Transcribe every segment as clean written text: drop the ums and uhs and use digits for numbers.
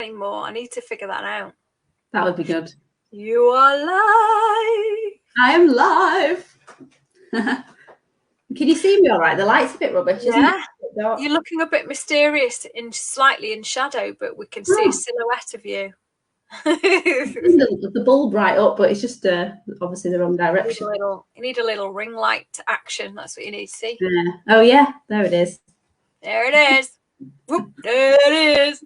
anymore. I need to figure that out. That would be good. You are live. I am live. Can you see me all right? The light's a bit rubbish, isn't it? You're looking a bit mysterious slightly in shadow, but we can see a silhouette of you. The bulb right up, but it's just obviously the wrong direction. You need a little ring light action. That's what you need to see. Yeah. Oh yeah, there it is. There it is. Whoop, there it is.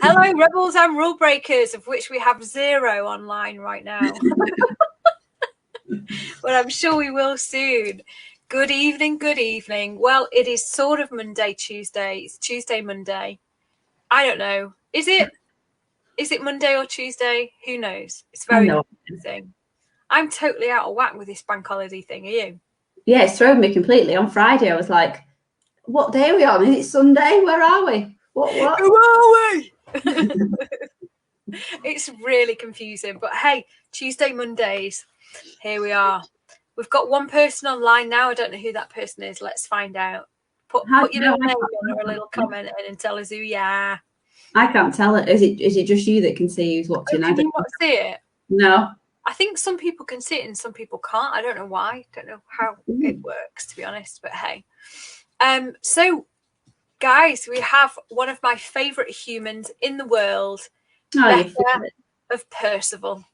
Hello, rebels and rule breakers, of which we have 0 online right now. But I'm sure we will soon. Good evening, good evening. Well, it is sort of Monday, Tuesday. It's Tuesday, Monday. I don't know. Is it Monday or Tuesday? Who knows? It's very confusing. I'm totally out of whack with this bank holiday thing. Are you? Yeah, it's thrown me completely. On Friday, I was like, what day are we on? Is it Sunday? Where are we? What? Who are we? It's really confusing. But hey, Tuesday, Mondays. Here we are. We've got one person online now. I don't know who that person is. Let's find out. Put your little name in or a little comment in and tell us who you are. I can't tell it. Is it just you that can see who's watching? Can you not see it? No. I think some people can see it and some people can't. I don't know why. I don't know how it works, to be honest. But hey. So, guys, we have one of my favourite humans in the world, Becca of Percival.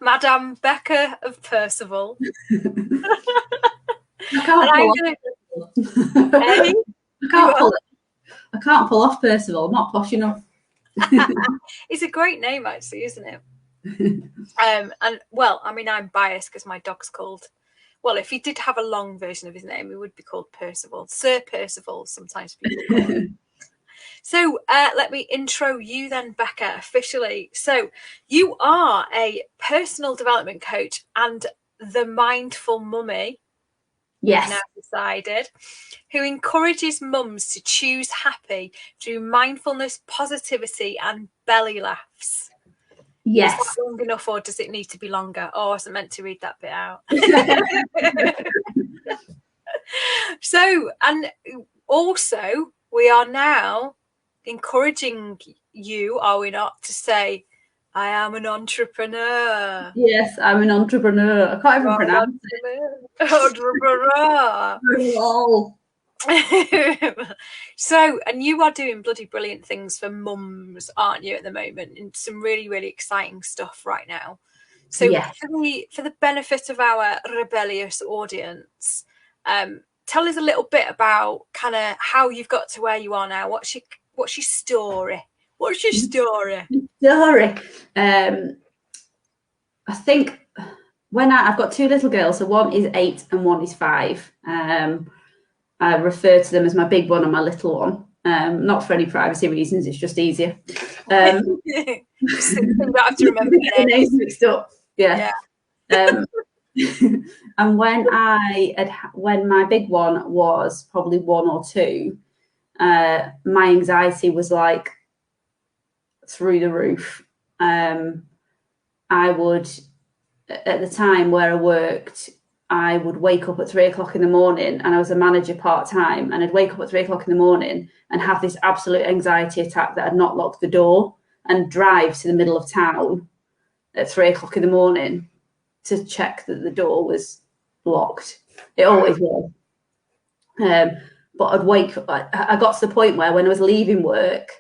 Madame Becca of Percival. I can't pull off Percival. I'm not posh enough. It's a great name, actually, isn't it? And well, I mean, I'm biased because my dog's called. Well, if he did have a long version of his name, he would be called Percival. Sir Percival, sometimes people call him. So let me intro you then, Becca, officially. So you are a personal development coach and the mindful mummy. Yes. Now decided, who encourages mums to choose happy through mindfulness, positivity, and belly laughs. Yes. Is that long enough, or does it need to be longer? Oh, I wasn't meant to read that bit out. So, and also, we are now encouraging you, are we not, to say, I am an entrepreneur. Yes, I'm an entrepreneur. I can't even pronounce it. Entrepreneur. So, and you are doing bloody brilliant things for mums, aren't you, at the moment? And some really, really exciting stuff right now. So, yes. For the benefit of our rebellious audience, tell us a little bit about kind of how you've got to where you are now. What's your story? What's your story? I think when I've got 2 little girls, so one is 8 and one is 5. I refer to them as my big one and my little one. Not for any privacy reasons, it's just easier. You don't have to remember the names mixed up. Yeah. And when my big one was probably 1 or 2, my anxiety was like through the roof. I would, at the time where I worked, I would wake up at 3 o'clock in the morning, and I was a manager part-time, and I'd wake up at 3 o'clock in the morning and have this absolute anxiety attack that I'd not locked the door, and drive to the middle of town at 3 o'clock in the morning to check that the door was locked. It always was. But I'd wake up, I got to the point where when I was leaving work,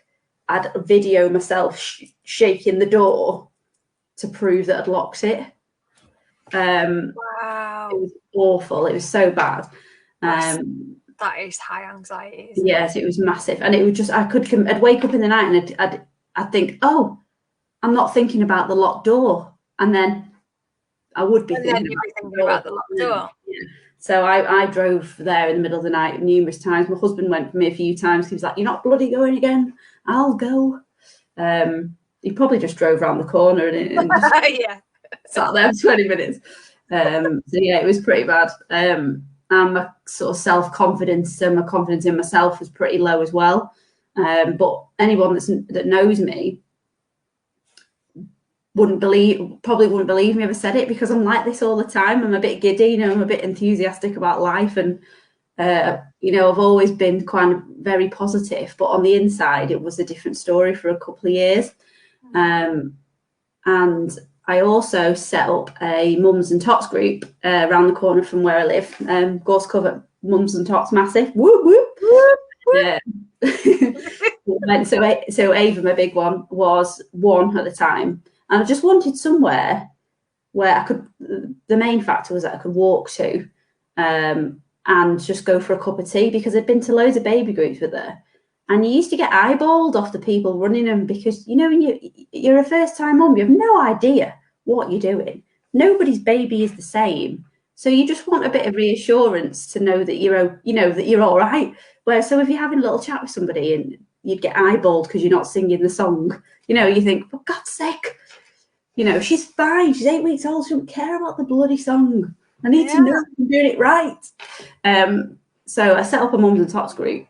I'd video myself shaking the door to prove that I'd locked it. Wow. It was awful. It was so bad. That is high anxiety. Yes, it was massive. And it was just, I'd wake up in the night and I'd think, oh, I'm not thinking about the locked door. And then I would be thinking about the locked door. Yeah. So I drove there in the middle of the night numerous times. My husband went for me a few times. He was like, you're not bloody going again. I'll go. He probably just drove around the corner and yeah. Sat there for 20 minutes. So yeah, it was pretty bad. And my sort of self-confidence and my confidence in myself was pretty low as well. But anyone that knows me probably wouldn't believe me if I said it, because I'm like this all the time. I'm a bit giddy, I'm a bit enthusiastic about life, and I've always been kind of very positive, but on the inside, it was a different story for a couple of years. And I also set up a mums and tots group around the corner from where I live. Gorse Cover Mums and Tots, massive. Whoop, whoop. So Ava, my big one, was 1 at the time. And I just wanted somewhere where I could, the main factor was that I could walk to and just go for a cup of tea, because I'd been to loads of baby groups with her. And you used to get eyeballed off the people running them, because, when you're a first-time mum, you have no idea what you're doing. Nobody's baby is the same. So you just want a bit of reassurance to know that you're all right. So if you're having a little chat with somebody and you'd get eyeballed because you're not singing the song, you think, for God's sake, she's fine. She's 8 weeks old. She don't care about the bloody song. I need to know I'm doing it right. So I set up a mums and tots group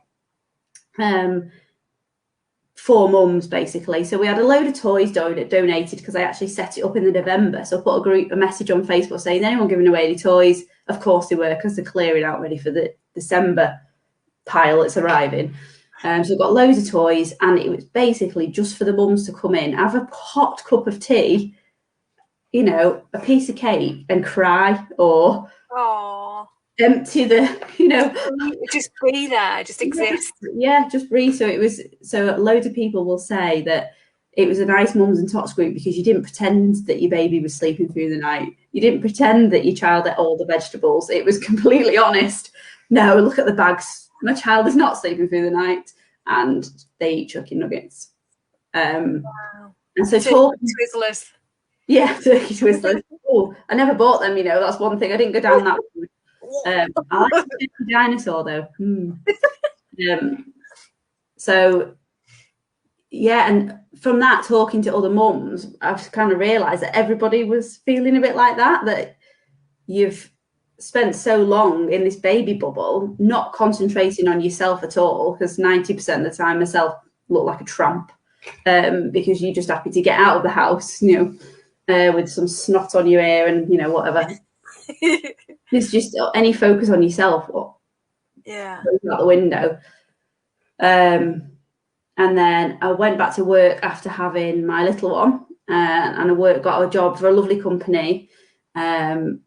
for mums, basically. So we had a load of toys donated, because I actually set it up in the November. So I put a message on Facebook saying, anyone giving away any toys? Of course they were, because they're clearing out ready for the December pile that's arriving. So I've got loads of toys, and it was basically just for the mums to come in, have a hot cup of tea, a piece of cake, and cry, or empty the, just be there, just exist. Yeah, just breathe. So loads of people will say that it was a nice mums and tots group because you didn't pretend that your baby was sleeping through the night. You didn't pretend that your child ate all the vegetables. It was completely honest. No, look at the bags. My child is not sleeping through the night, and they eat chicken nuggets. And so Twizzlers. Yeah, turkey twizzlers. Oh, I never bought them. That's one thing. I didn't go down that road. I like the dinosaur though. So yeah, and from that, talking to other mums, I've kind of realised that everybody was feeling a bit like that you've spent so long in this baby bubble, not concentrating on yourself at all, because 90% of the time myself look like a tramp, because you're just happy to get out of the house, with some snot on your ear and whatever. It's just any focus on yourself goes out the window. And then I went back to work after having my little one, and I got a job for a lovely company, and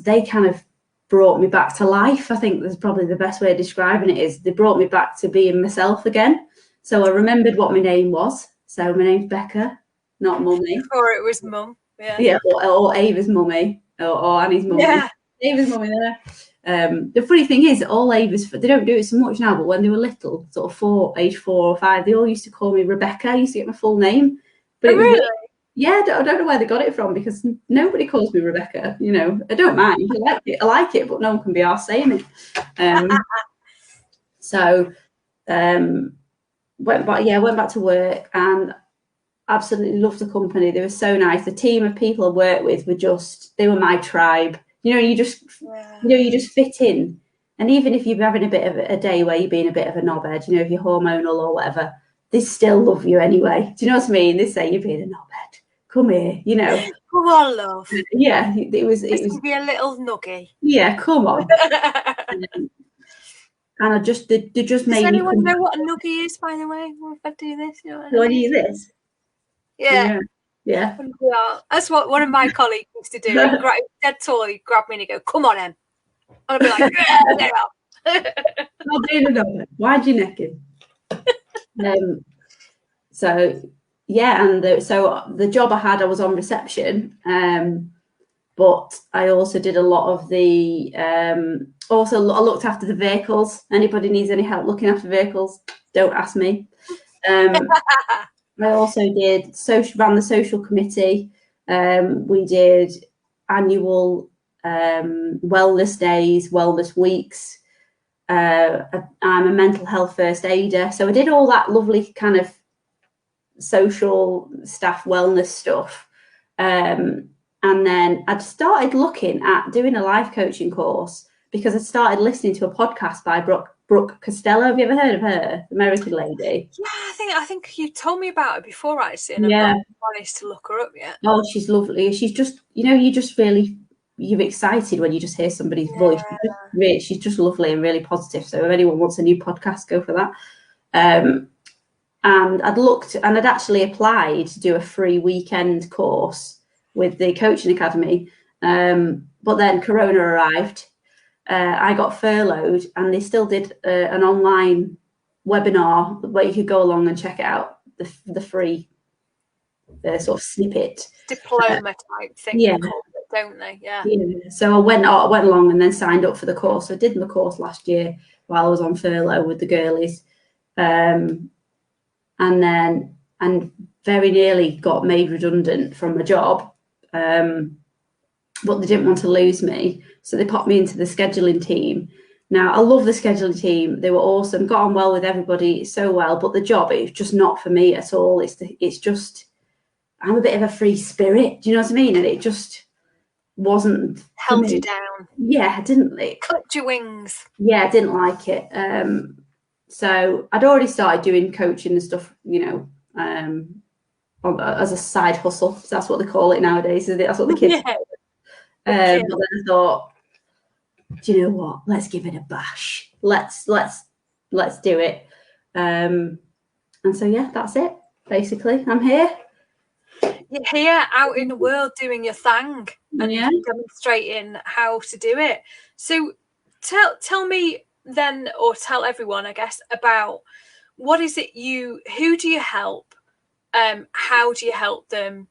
they kind of brought me back to life. I think that's probably the best way of describing it, is they brought me back to being myself again. So I remembered what my name was. So my name's Becca, not Mummy. Or it was Mum. Yeah, or Ava's mummy, or Annie's mummy. Yeah. Ava's mummy there. The funny thing is, all Ava's, they don't do it so much now, but when they were little, sort of age 4 or 5, they all used to call me Rebecca. I used to get my full name. But really? Yeah, I don't know where they got it from, because nobody calls me Rebecca. I don't mind. I like it, but no one can be arsed saying it. So went back to work, and absolutely loved the company. They were so nice. The team of people I worked with they were my tribe. You just fit in. And even if you're having a bit of a day where you're being a bit of a knobhead, if you're hormonal or whatever, they still love you anyway. Do you know what I mean? They say, you're being a knobhead. Come here, Come on, love. Yeah, it was be a little nuggy. Yeah, come on. And they just made me. Does anyone know what a nuggy is, by the way? If I do this, do I do this? Yeah. That's what one of my colleagues used to do. Dead tall, he'd grab me and he'd go, "Come on, Em." And I'd be like, "Yeah, not doing a knobhead. Why'd you neck him?" So yeah, and so the job I had, I was on reception, but I also did a lot of the. I looked after the vehicles. Anybody needs any help looking after vehicles, don't ask me. I also ran the social committee. We did annual wellness days, wellness weeks. I'm a mental health first aider. So I did all that lovely kind of social staff wellness stuff. And then I'd started looking at doing a life coaching course, because I started listening to a podcast by Brooke Costello. Have you ever heard of her? The American lady. Yeah, I think you told me about her before, actually, and I've not managed to look her up yet. Oh, she's lovely. She's just, you just really you're excited when you just hear somebody's voice. She's just lovely and really positive. So if anyone wants a new podcast, go for that. And I'd actually applied to do a free weekend course with the coaching academy. But then Corona arrived. I got furloughed, and they still did an online webinar where you could go along and check it out, the free sort of snippet. Diploma type thing, yeah. Don't they? Yeah. So I went along and then signed up for the course. I did the course last year while I was on furlough with the girlies. And very nearly got made redundant from my job. But they didn't want to lose me. So they popped me into the scheduling team. Now, I love the scheduling team. They were awesome, got on well with everybody so well, but the job, it's just not for me at all. It's just, I'm a bit of a free spirit. Do you know what I mean? And it just wasn't. Held you down. Yeah, I didn't. Clipped your wings. Yeah, I didn't like it. So I'd already started doing coaching and stuff, as a side hustle. So that's what they call it nowadays. That's what the kids call it. But then I thought, do you know what? Let's give it a bash. Let's do it. And so yeah, that's it. Basically, I'm here. You're here out in the world doing your thing and demonstrating how to do it. So tell me then, or tell everyone, I guess, about what is it who do you help? How do you help them?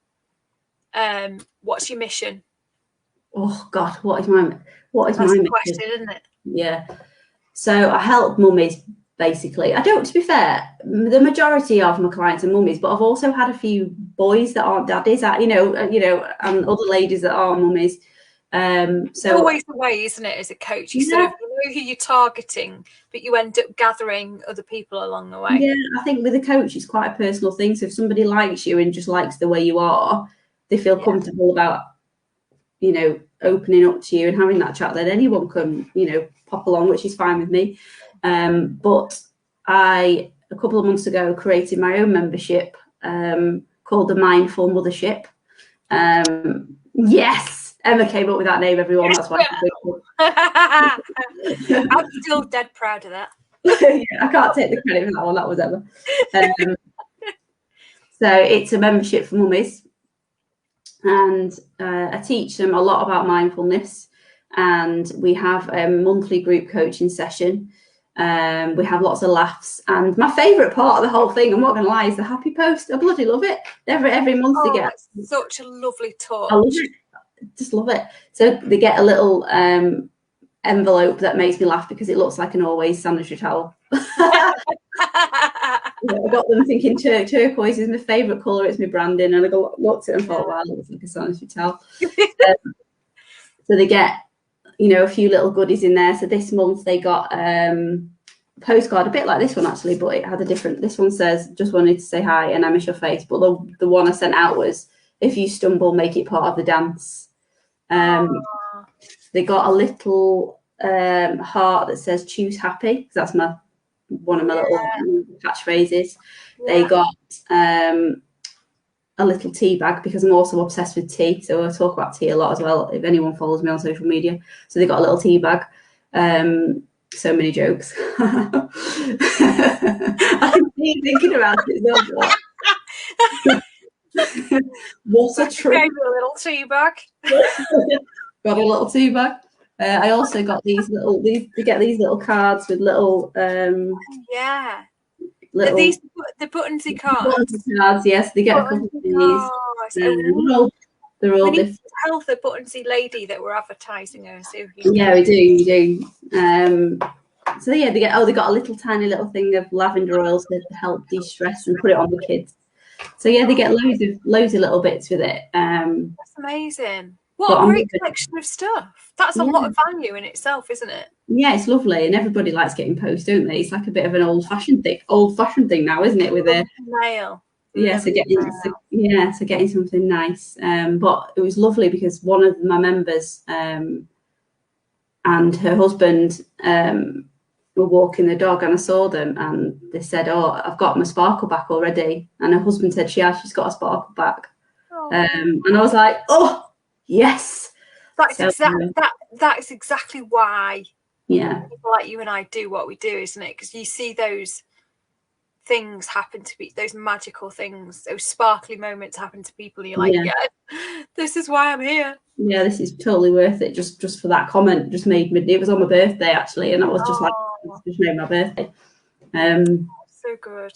What's your mission? Oh God, what is my mission? Question, isn't it? Yeah. So I help mummies basically. I don't, to be fair, the majority of my clients are mummies, but I've also had a few boys that aren't daddies, and other ladies that aren't mummies. So always the way, isn't it, as a coach? You sort of know who you're targeting, but you end up gathering other people along the way. Yeah, I think with a coach, it's quite a personal thing. So if somebody likes you and just likes the way you are, they feel comfortable about, opening up to you and having that chat. Then anyone can, pop along, which is fine with me. But I, a couple of months ago, created my own membership called the Mindful Mothership. Yes, Emma came up with that name, everyone. That's why I'm still dead proud of that. I can't take the credit for that one. That was Emma. So it's a membership for mummies, and I teach them a lot about mindfulness, and we have a monthly group coaching session. We have lots of laughs, and my favourite part of the whole thing, I'm not going to lie, is the happy post. I bloody love it. Every month they get. It's such a lovely touch. I love it. Just love it. So they get a little envelope that makes me laugh because it looks like an always sanitary towel. I got them thinking turquoise is my favourite colour. It's my branding, and I looked at it and thought, wow, it looks like a sanitary towel. So they get, a few little goodies in there. So this month they got a postcard, a bit like this one actually, but it had a different. This one says, "Just wanted to say hi and I miss your face." But the one I sent out was, "If you stumble, make it part of the dance." They got a little heart that says "Choose happy," because that's one of my little catchphrases. They got a little tea bag because I'm also obsessed with tea, so I talk about tea a lot as well if anyone follows me on social media. So they got a little tea bag. So many jokes. I can see you thinking about it. What's a trick? A little tea bag. Got a little tea bag. I also got they get these little cards with little little, these the buttonsy cards. Yes, they get a couple of these. They're all different. Tell the buttonsy lady that we're advertising her. So yeah, we do. So yeah, they got a little tiny little thing of lavender oil to help de-stress and put it on the kids. So yeah, they get loads of little bits with it. That's amazing. What a great collection of stuff. That's a lot of value in itself, isn't it? Yeah, it's lovely, and everybody likes getting posts, don't they? It's like a bit of an old-fashioned thing now, isn't it? With a mail. So getting something nice. But it was lovely because one of my members and her husband were walking the dog, and I saw them, and they said, "Oh, I've got my sparkle back already." And her husband said, she's got a sparkle back. And I was like, "Oh, yes, That's exactly why people like you and I do what we do, isn't it? Because you see those things happen to be, those magical things, those sparkly moments happen to people, and you're like, yeah, this is why I'm here. Yeah, this is totally worth it. Just for that comment, just made me. It was on my birthday actually, and I was just like, just made my birthday. So good.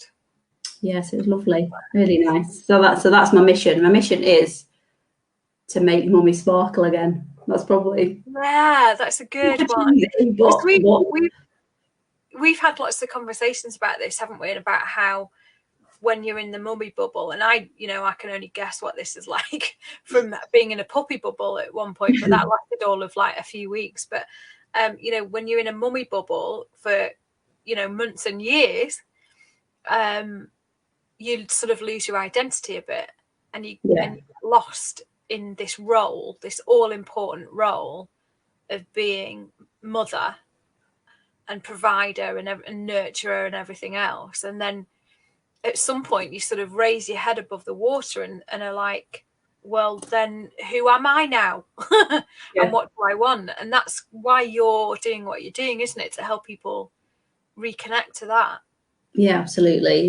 Yes, it was lovely, really nice. So that's my mission. My mission is to make mummy sparkle again. That's probably that's a good one. Easy, but we've had lots of conversations about this, haven't we? And about how when you're in the mummy bubble, and I can only guess what this is like from being in a puppy bubble at one point, but that lasted all of like a few weeks. But when you're in a mummy bubble for months and years, you sort of lose your identity a bit, and you get lost in this role, this all-important role of being mother and provider and nurturer and everything else. And then at some point you sort of raise your head above the water and are like, well, then who am I now? And what do I want? And that's why you're doing what you're doing, isn't it? To help people reconnect to that. Yeah, absolutely.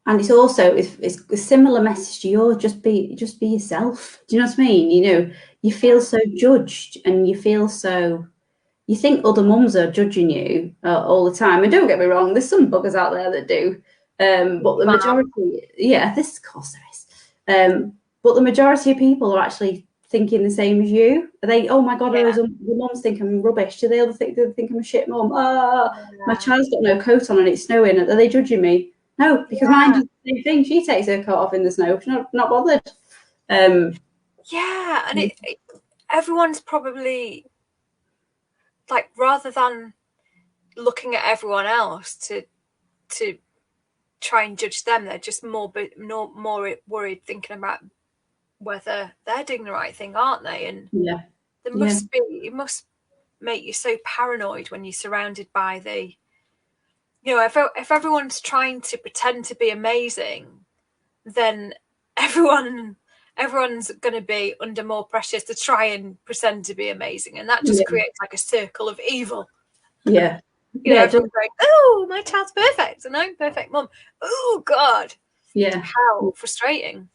And it's also it's a similar message to yours. Just be yourself. Do you know what I mean? You feel so judged, and you think other mums are judging you all the time. And don't get me wrong, there's some buggers out there that do, but the majority, this of course there is. But the majority of people are actually thinking the same as you. Oh my God, the mums think I'm rubbish. Do they think I'm a shit mum? My child's got no coat on and it's snowing. Are they judging me? No, because mine does the same thing. She takes her coat off in the snow. She's not bothered. And everyone's probably like, rather than looking at everyone else to try and judge them, they're just more worried thinking about whether they're doing the right thing, aren't they? And it must make you so paranoid when you're surrounded by the, if everyone's trying to pretend to be amazing, then everyone's going to be under more pressure to try and pretend to be amazing, and that just creates like a circle of evil. Everyone's going, oh, my child's perfect and I'm perfect mum. Oh God, how frustrating.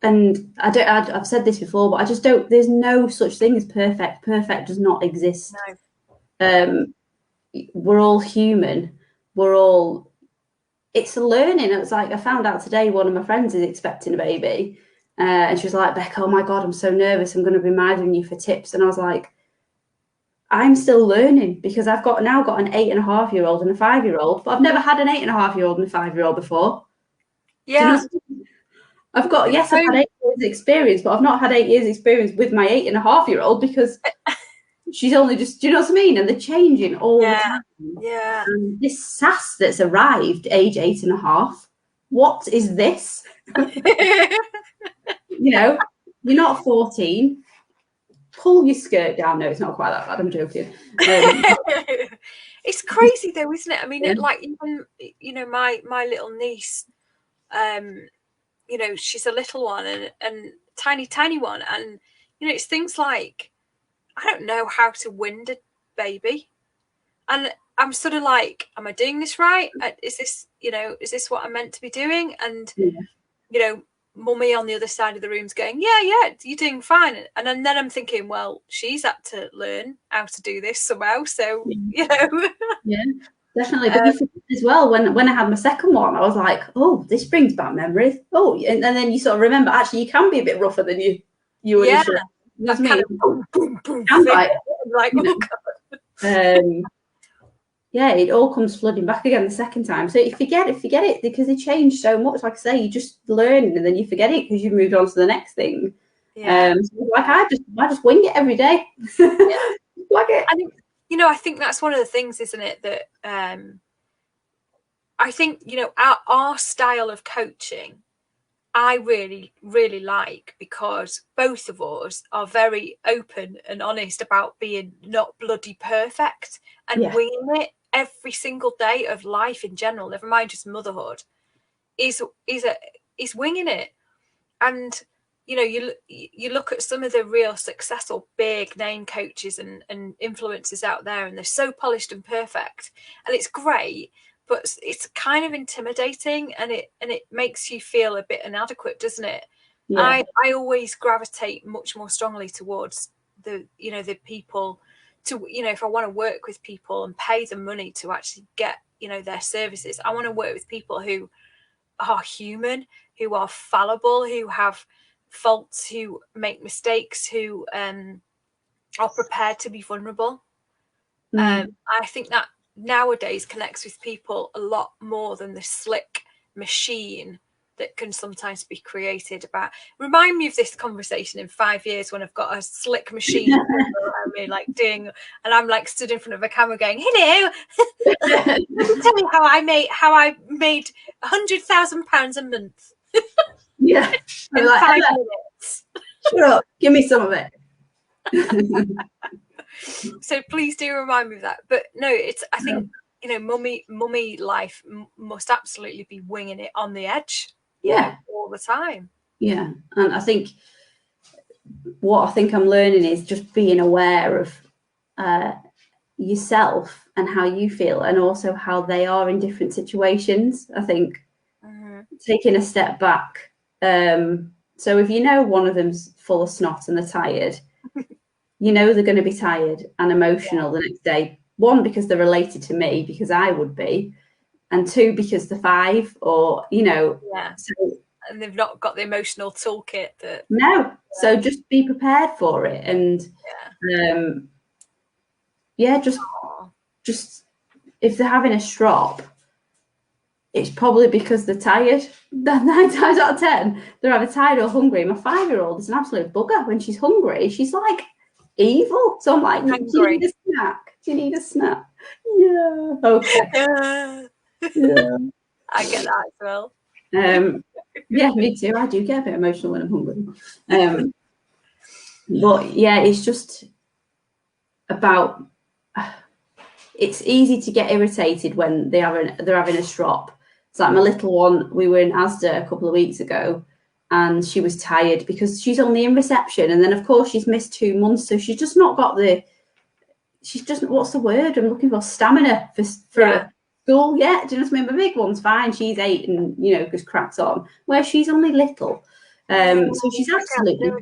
And I've said this before, but I just don't. There's no such thing as perfect. Perfect does not exist. No. We're all human. It's a learning. It's like, I found out today one of my friends is expecting a baby, and she was like, Becca, oh my God, I'm so nervous. I'm going to be mithering you for tips. And I was like, I'm still learning, because I've now got an 8.5-year-old and a 5-year-old, but I've never had an 8.5-year-old and a 5-year-old before. Yeah. I've had 8 years experience, but I've not had 8 years experience with my 8.5-year-old, because she's only just, do you know what I mean? And they're changing all the time. Yeah. And this sass that's arrived age 8.5, what is this? You're not 14. Pull your skirt down. No, it's not quite that bad. I'm joking. It's crazy though, isn't it? I mean, like, even my little niece, she's a little one and tiny one, and it's things like, I don't know how to wind a baby, and I'm sort of like, am I doing this right? Is this what I'm meant to be doing? And mummy on the other side of the room's going, yeah, you're doing fine. And then I'm thinking, well, she's had to learn how to do this somehow. So, Yeah, definitely. But you forget as well, when I had my second one, I was like, oh, this brings back memories. Oh, and then you sort of remember, actually, you can be a bit rougher than you initially. That kind of boom, boom, boom. Like, oh God. It all comes flooding back again the second time. So if you forget it, because they change so much. Like I say, you just learn and then you forget it because you've moved on to the next thing. So like I just wing it every day. Like it. I think that's one of the things, isn't it, that I think our style of coaching I really, really like, because both of us are very open and honest about being not bloody perfect and winging it every single day of life in general, never mind just motherhood, is winging it. And you know, you look at some of the real successful big name coaches and influencers out there, and they're so polished and perfect, and it's great, but it's kind of intimidating, and it makes you feel a bit inadequate, doesn't it? Yeah. I always gravitate much more strongly towards the, you know, the people, to, you know, if I want to work with people and pay them money to actually get, you know, their services, I want to work with people who are human, who are fallible, who have faults, who make mistakes, who are prepared to be vulnerable. I think that nowadays connects with people a lot more than the slick machine that can sometimes be created. About, remind me of this conversation in 5 years when I've got a slick machine around me, like doing, and I'm like stood in front of a camera going, "Hello, let me tell you how I made £100,000 a month." Yeah. In Like, 5 minutes. Shut up, give me some of it. So please do remind me of that. But no, it's, I think, you know, mummy life must absolutely be winging it on the edge. Yeah, all the time. Yeah, and I think what I think I'm learning is just being aware of yourself and how you feel, and also how they are in different situations. I think taking a step back. So if you know one of them's full of snot and they're tired, you know they're going to be tired and emotional the next day. One, because they're related to me, because I would be, and two, because they're 5, or, you know. So, and they've not got the emotional toolkit that. No, so just be prepared for it, and just if they're having a strop, it's probably because they're tired. 9 times out of 10, they're either tired or hungry. My 5-year-old is an absolute bugger. When she's hungry, she's like evil. So I'm like, do you need a snack? Do you need a snack? Yeah. Okay. Yeah. I get that as well. Yeah, me too. I do get a bit emotional when I'm hungry. But yeah, it's just about. It's easy to get irritated when they're having a strop. It's like my little one. We were in Asda a couple of weeks ago, and she was tired because she's only in reception, and then of course she's missed 2 months, so she's just not got the. She's just, what's the word I'm looking for? Stamina for school. Yeah, do you know what I mean? My big one's fine. She's 8 and, you know, just cracks on. Where she's only little. So she's absolutely,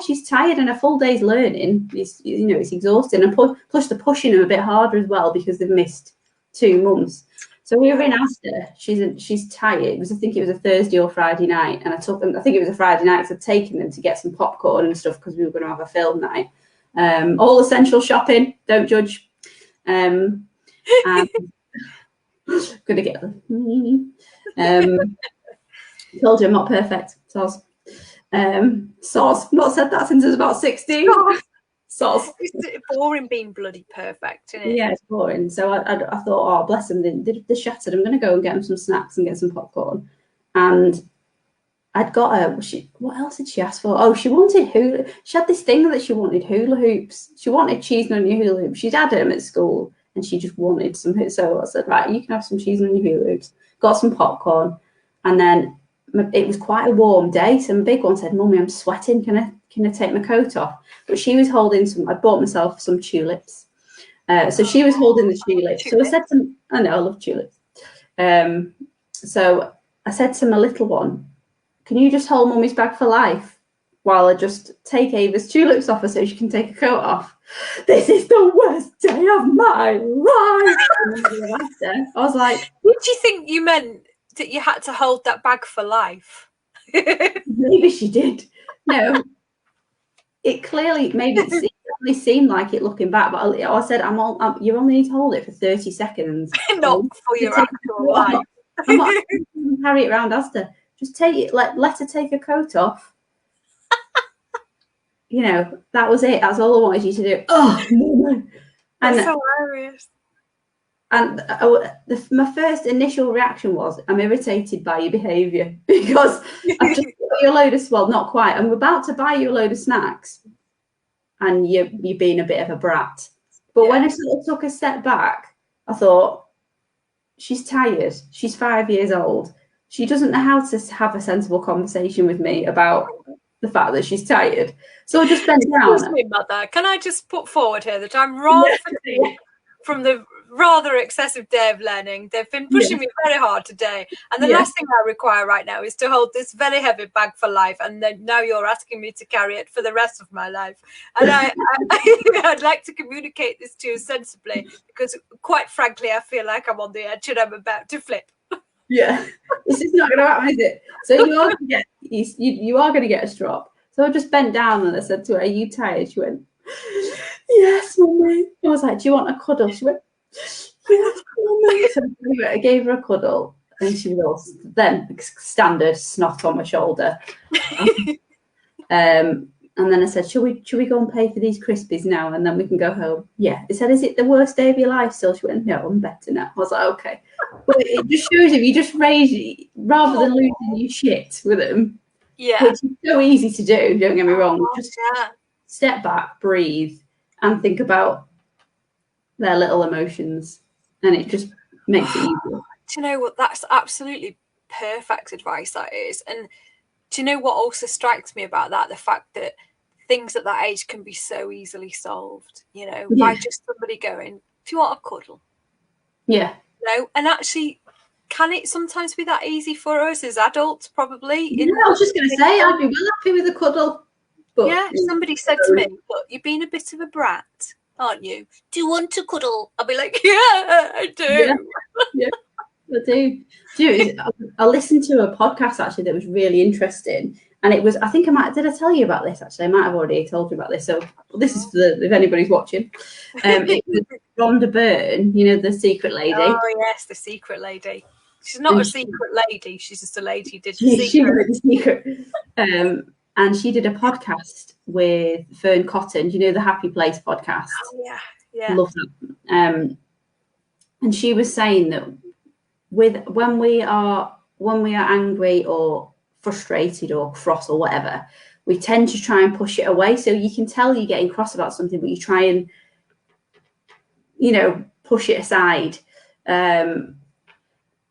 she's tired, and a full day's learning is, you know, it's exhausting. And plus they're pushing them a bit harder as well because they've missed 2 months. So we were in Asda. She's tired. I think it was a Thursday or Friday night, and I took them. I think it was a Friday night, so I'd taken them to get some popcorn and stuff because we were going to have a film night. All essential shopping. Don't judge. And gonna get them. Told you I'm not perfect. Soz. Not said that since I was about 16. Soz. It's boring being bloody perfect, isn't it? Yeah, it's boring. So I thought, oh, bless them, they're shattered. I'm going to go and get them some snacks and get some popcorn. And I'd got her. What else did she ask for? Oh, she wanted hula. She had this thing that she wanted hula hoops. She wanted cheese and onion hula hoops. She'd had them at school, and she just wanted some. So I said, right, you can have some cheese and onion hula hoops. Got some popcorn, and then it was quite a warm day. So my big one said, "Mummy, I'm sweating. Can I take my coat off?" But she was holding some. I bought myself some tulips. So she was holding the tulips. So I said to, I know I love tulips. So I said to my little one, "Can you just hold Mummy's bag for life while I just take Ava's tulips off her so she can take her coat off?" This is the worst day of my life. I was like, "Did you think you meant that you had to hold that bag for life?" Maybe she did. No, it clearly it seemed like it looking back, but I said, you only need to hold it for 30 seconds. Not for your actual life. I'm not carry it around Asda. Just take it, let her take her coat off. You know, that was it. That's all I wanted you to do. Oh, no. That's hilarious. And my first initial reaction was, I'm irritated by your behaviour because I've just got you a load of, well, not quite. I'm about to buy you a load of snacks, and you're being a bit of a brat. But when I sort of took a step back, I thought, she's tired. She's 5 years old. She doesn't know how to have a sensible conversation with me about the fact that she's tired. So I just bent down. Excuse me, mother. Can I just put forward here that I'm rather fatigued from the rather excessive day of learning. They've been pushing me very hard today. And the last thing I require right now is to hold this very heavy bag for life. And then now you're asking me to carry it for the rest of my life. And I'd like to communicate this to you sensibly, because quite frankly, I feel like I'm on the edge and I'm about to flip. Yeah, this is not going to happen, is it? So you are going to get you are going to get a strop. So I just bent down and I said to her, "Are you tired?" She went, "Yes, Mummy." I was like, "Do you want a cuddle?" She went, "Yes, Mummy." So I gave her a cuddle, and she was all then standard snot on my shoulder. And then I said, "Should we go and pay for these Crispies now, and then we can go home?" Yeah. I said, "Is it the worst day of your life still?" She went, "No, I'm better now." I was like, "Okay." But it just shows you just raise, rather than losing your shit with them, which is so easy to do, don't get me wrong, just step back, breathe, and think about their little emotions, and it just makes it easier. Do you know what? That's absolutely perfect advice, that is. And do you know what also strikes me about that? The fact that things at that age can be so easily solved, by just somebody going, "Do you want a cuddle?" Yeah. And actually, can it sometimes be that easy for us as adults? Probably. Yeah, I was just going to say, I'd be well happy with a cuddle. But somebody said to me, "Look, you've been a bit of a brat, aren't you? Do you want to cuddle?" I'll be like, "Yeah, I do." Yeah, I do. I listened to a podcast actually that was really interesting, and it was, I think did I tell you about this actually? I might have already told you about this. So this is for if anybody's watching. It was Rhonda Byrne, the secret lady. Oh yes, the secret lady. She's not a secret lady. She's just a lady who did the secret. She did the secret. And she did a podcast with Fern Cotton, the Happy Place podcast. Oh, yeah. Love that. And she was saying that when we are angry or frustrated or cross or whatever, we tend to try and push it away. So you can tell you're getting cross about something, but you try and push it aside.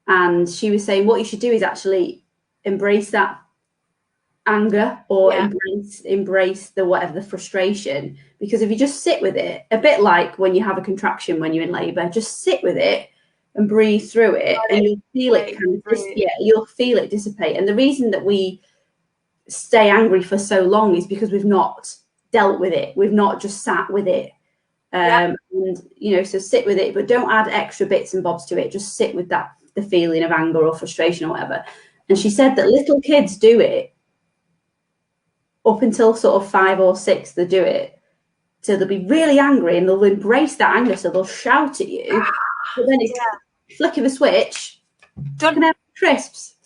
And she was saying what you should do is actually embrace that anger or embrace the frustration, because if you just sit with it, a bit like when you have a contraction when you're in labor, just sit with it and breathe through it, and you'll feel it you'll feel it dissipate. And the reason that we stay angry for so long is because we've not dealt with it, we've not just sat with it. And so sit with it, but don't add extra bits and bobs to it. Just sit with the feeling of anger or frustration or whatever. And she said that little kids do it up until sort of 5 or 6, they do it. So they'll be really angry and they'll embrace that anger. So they'll shout at you, but then it's flick of a switch, done. Have crisps.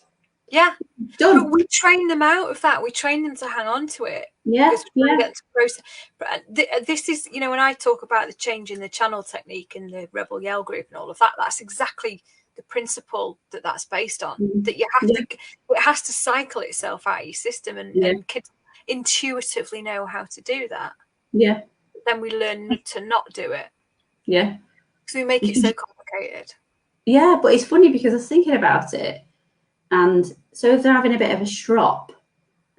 Yeah. Done. But we train them out of that. We train them to hang on to it. Yeah. Get to process. But this is, when I talk about the change in the channel technique and the Rebel Yell group and all of that, that's exactly the principle that's based on. That you have to, it has to cycle itself out of your system, and kids intuitively know how to do that. Yeah. Then we learn to not do it. Yeah. Because we make it so complicated. Yeah, but it's funny because I was thinking about it, and so if they're having a bit of a strop,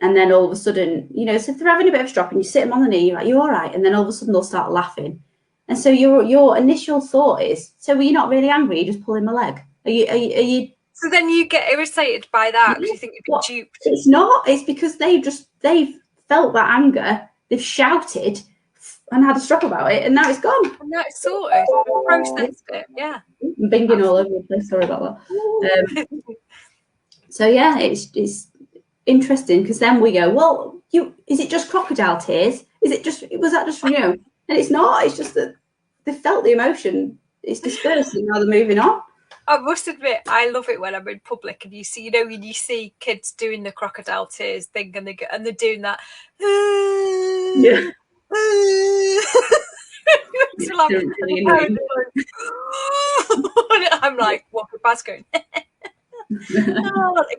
and then all of a sudden, so if they're having a bit of a strop and you sit them on the knee, you're like, "You all right?" And then all of a sudden they'll start laughing, and so your initial thought is, "So you're not really angry? You're just pulling my leg? Are you?" So then you get irritated by that because you think you've been duped. It's not. It's because they've felt that anger. They've shouted and had a strop about it, and now it's gone. And now it's sorted. Processed it. Yeah. I'm binging all over the place. Sorry about that. So yeah, it's interesting because then we go, "Well, is it just crocodile tears? Was that just And it's not. It's just that they felt the emotion. It's dispersed, and now they're moving on. I must admit, I love it when I'm in public and you see, when you see kids doing the crocodile tears thing and they're doing that. Yeah. I'm like walking past going,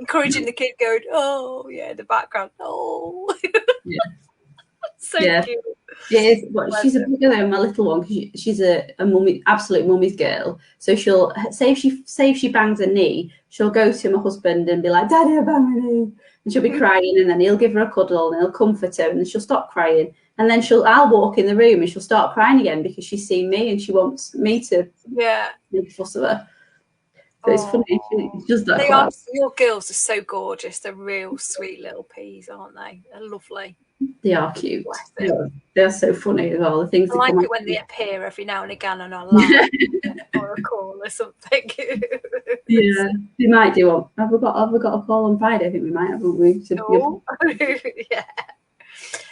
encouraging the kid going, "Oh yeah," in the background. Oh, so cute. It is, but she's a bigger than my little one because she's a mummy, absolute mummy's girl. So she'll say if she bangs her knee, she'll go to my husband and be like, "Daddy, I banged my knee," and she'll be crying, and then he'll give her a cuddle and he'll comfort her, and then she'll stop crying, and then I'll walk in the room and she'll start crying again because she's seen me and she wants me to make a fuss of her. So it's funny. She does that quite. Your girls are so gorgeous. They're real sweet little peas, aren't they? They're lovely. They are cute. They're so funny as well. The things I like it when they appear every now and again on a live or a call or something. Yeah, we might do one. Have we got a call on Friday? I think we might, haven't we? Yeah.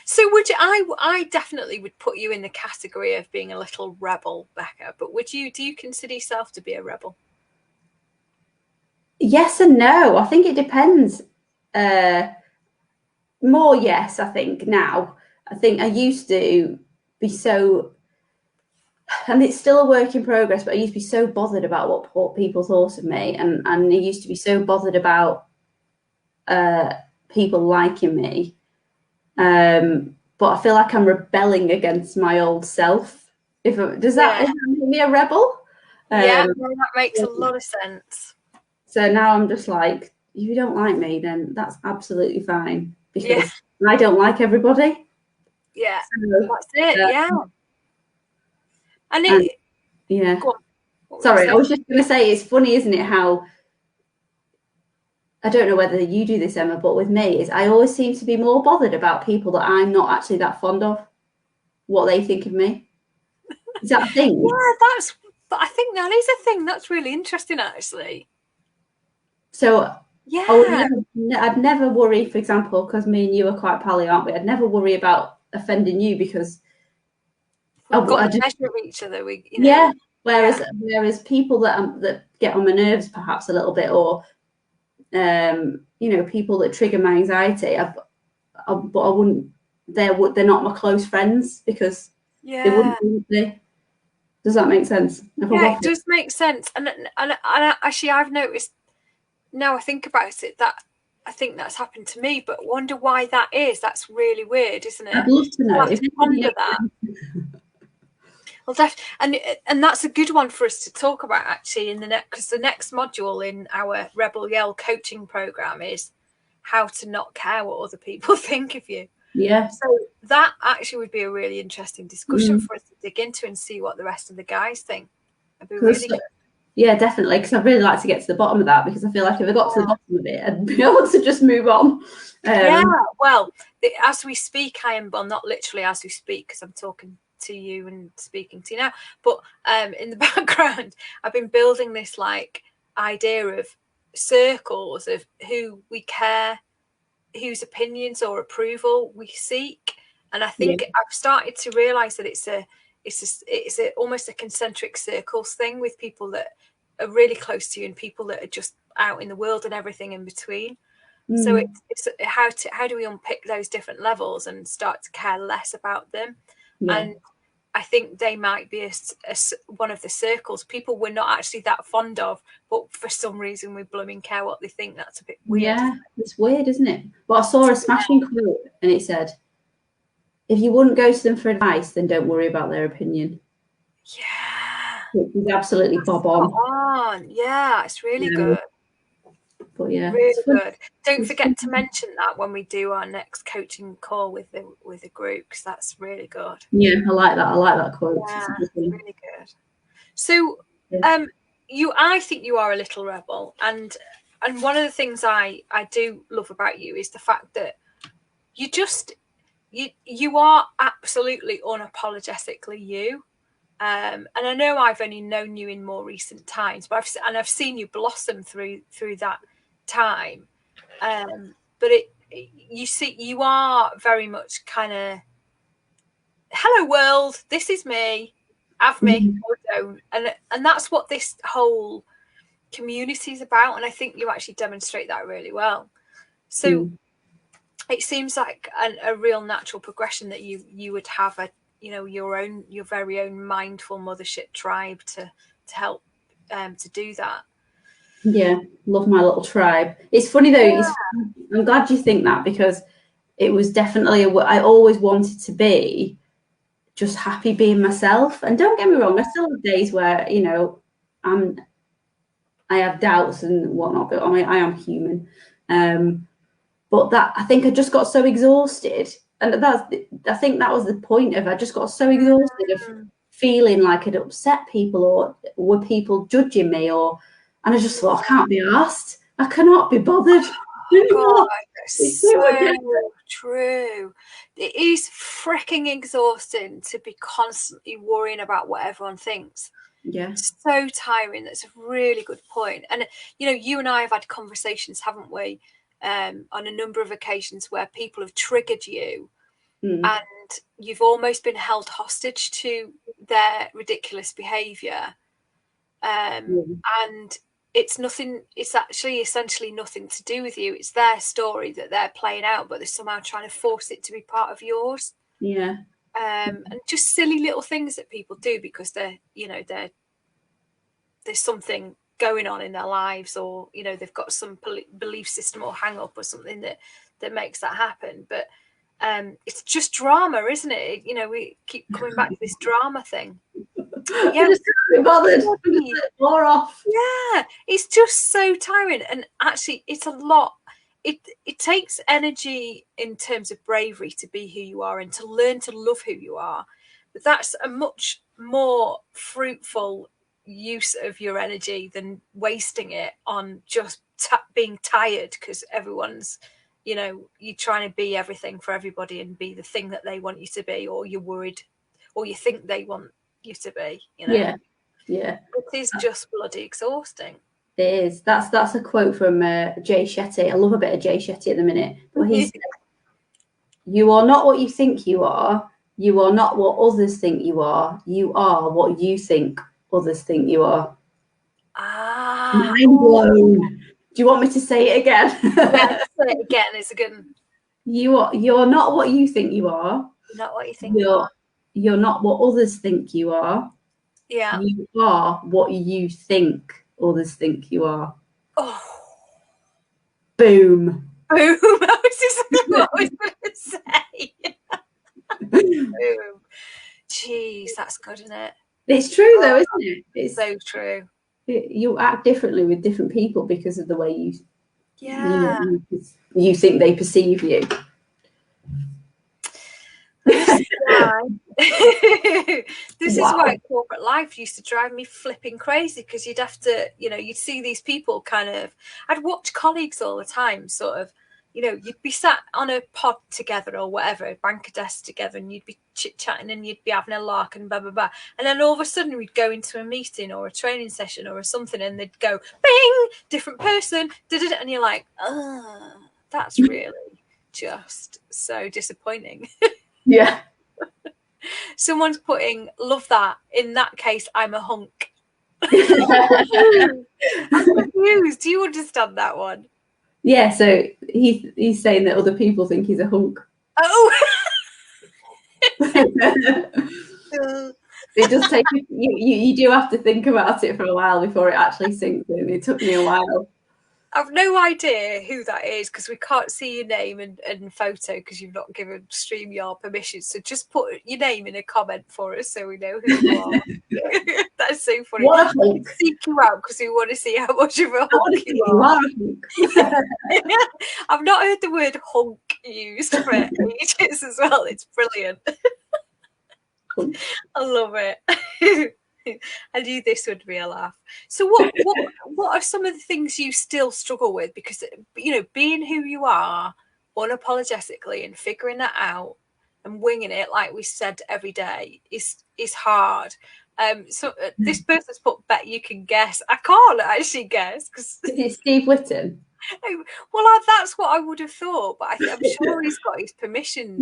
So would you? I definitely would put you in the category of being a little rebel, Becca. But do you consider yourself to be a rebel? Yes and no. I think it depends. More yes, I think now. I think I used to be so, and it's still a work in progress, but I used to be so bothered about what people thought of me, and I used to be so bothered about people liking me. But I feel like I'm rebelling against my old self. Does that make me a rebel? Yeah, that makes a lot of sense. So now I'm just like, if you don't like me, then that's absolutely fine, because I don't like everybody. Yeah, so, that's it. And sorry, I was just going to say, it's funny, isn't it, how, I don't know whether you do this, Emma, but with me, is I always seem to be more bothered about people that I'm not actually that fond of, what they think of me. Is that a thing? But I think that is a thing. That's really interesting, actually. So I'd never worry, for example, because me and you are quite pally, aren't we? I'd never worry about offending you because we've got to measure each other. Whereas people that get on my nerves perhaps a little bit, or people that trigger my anxiety, but I wouldn't. They're not my close friends because they wouldn't be. Does that make sense? Yeah, it does make sense. And actually, I've noticed, now I think about it, that I think that's happened to me, but wonder why that is. That's really weird, isn't it? I'd love to know. If ponder that. Well, and that's a good one for us to talk about, actually, because the next module in our Rebel Yell coaching program is how to not care what other people think of you. Yeah. So that actually would be a really interesting discussion for us to dig into and see what the rest of the guys think. It'd be really good. Yeah, definitely, because I'd really like to get to the bottom of that, because I feel like if I got to the bottom of it, I'd be able to just move on. Well, as we speak, I am, well, not literally as we speak, because I'm talking to you and speaking to you now, but in the background, I've been building this idea of circles of who we care, whose opinions or approval we seek, and I think I've started to realize that it's almost a concentric circles thing with people that are really close to you and people that are just out in the world and everything in between. So it's how do we unpick those different levels and start to care less about them? And I think they might be one of the circles, people we're not actually that fond of, but for some reason we blooming care what they think. That's a bit weird. Yeah, it's weird, isn't it? But I saw a smashing quote and it said, if you wouldn't go to them for advice, then don't worry about their opinion. Yeah. Which is absolutely bob on. Yeah, it's really good. But yeah, really good. Don't forget to mention that when we do our next coaching call with the group, because that's really good. Yeah, I like that quote. Yeah, it's really good. So, I think you are a little rebel, and one of the things I do love about you is the fact that you are absolutely unapologetically you. And I know I've only known you in more recent times, but I've seen you blossom through that time. But you are very much kind of, hello world, this is me, have me or don't, and that's what this whole community is about. And I think you actually demonstrate that really well. So it seems like a real natural progression that you would have your very own mindful mothership tribe to help to do that. Yeah, love my little tribe. It's funny though. I'm glad you think that, because it was definitely I always wanted to be just happy being myself. And don't get me wrong, I still have days where, you know, I have doubts and whatnot, but I mean, I am human. But that, I think I just got so exhausted. And I think that was the point of, I just got so exhausted of feeling like I'd upset people, or were people judging me, and I just thought, I can't be asked. I cannot be bothered anymore. God, it's so true. It is freaking exhausting to be constantly worrying about what everyone thinks. Yeah. So tiring. That's a really good point. And, you know, you and I have had conversations, haven't we, on a number of occasions where people have triggered you and you've almost been held hostage to their ridiculous behaviour. And it's actually essentially nothing to do with you. It's their story that they're playing out, but they're somehow trying to force it to be part of yours. Yeah. And just silly little things that people do because there's something going on in their lives, or, you know, they've got some belief system or hang up or something that makes that happen. But it's just drama, isn't it? You know, we keep coming back to this drama thing. But yeah, I just can't be bothered. More off. Yeah, it's just so tiring, and actually, it's a lot. It takes energy in terms of bravery to be who you are and to learn to love who you are. But that's a much more fruitful use of your energy than wasting it on just being tired because everyone's, you know, you're trying to be everything for everybody and be the thing that they want you to be, or you're worried, or you think they want you to be. You know. Yeah. Yeah, it is just bloody exhausting. It is. That's a quote from Jay Shetty. I love a bit of Jay Shetty at the minute. But he said, "You are not what you think you are. You are not what others think you are. You are what you think others think you are." Mind blown. Do you want me to say it again? Yeah, say it again. It's a good one. You're not what you think you are. Not what you think you are. You're not what others think you are. Yeah. You are what you think others think you are. Oh. Boom. Boom. That was just what I was going to say. Boom. Jeez, that's good, isn't it? It's true, though, isn't it? It's so true. You act differently with different people because of the way you think they perceive you. This is why corporate life used to drive me flipping crazy, because you'd have to, you know, you'd see these people I'd watch colleagues all the time, sort of, you know, you'd be sat on a pod together or whatever, bank a desk together, and you'd be chit-chatting and you'd be having a lark and blah, blah, blah. And then all of a sudden we'd go into a meeting or a training session or something, and they'd go, bing, different person, and you're like, oh, that's really just so disappointing. Yeah. Someone's putting, love that. In that case, I'm a hunk. I'm confused. Do you understand that one? Yeah, so he's saying that other people think he's a hunk. Oh. It does take you do have to think about it for a while before it actually sinks in. It took me a while. I've no idea who that is because we can't see your name and photo because you've not given StreamYard permission. So just put your name in a comment for us so we know who you are. That's so funny. What a hunk. Seek you out because we want to see how much of a hunk you are. I've not heard the word hunk used for ages as well. It's brilliant. I love it. I knew this would be a laugh. So what are some of the things you still struggle with? Because, you know, being who you are unapologetically and figuring that out and winging it, like we said, every day is hard. So this person's put, bet you can guess. I can't actually guess because it's Steve Whitten. Well, that's what I would have thought, but I'm sure he's got his permissions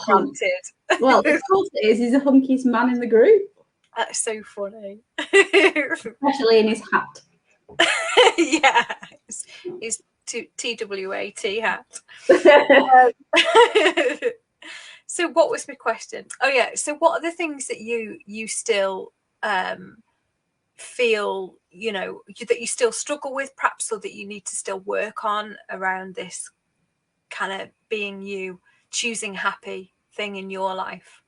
granted. Well, of course it is. He's the hunkiest man in the group. That's so funny. Especially in his hat. Yeah, his TWAT hat. So what was my question? Oh yeah, so what are the things that you still feel, you know, that you still struggle with perhaps, or that you need to still work on around this kind of being you, choosing happy thing in your life?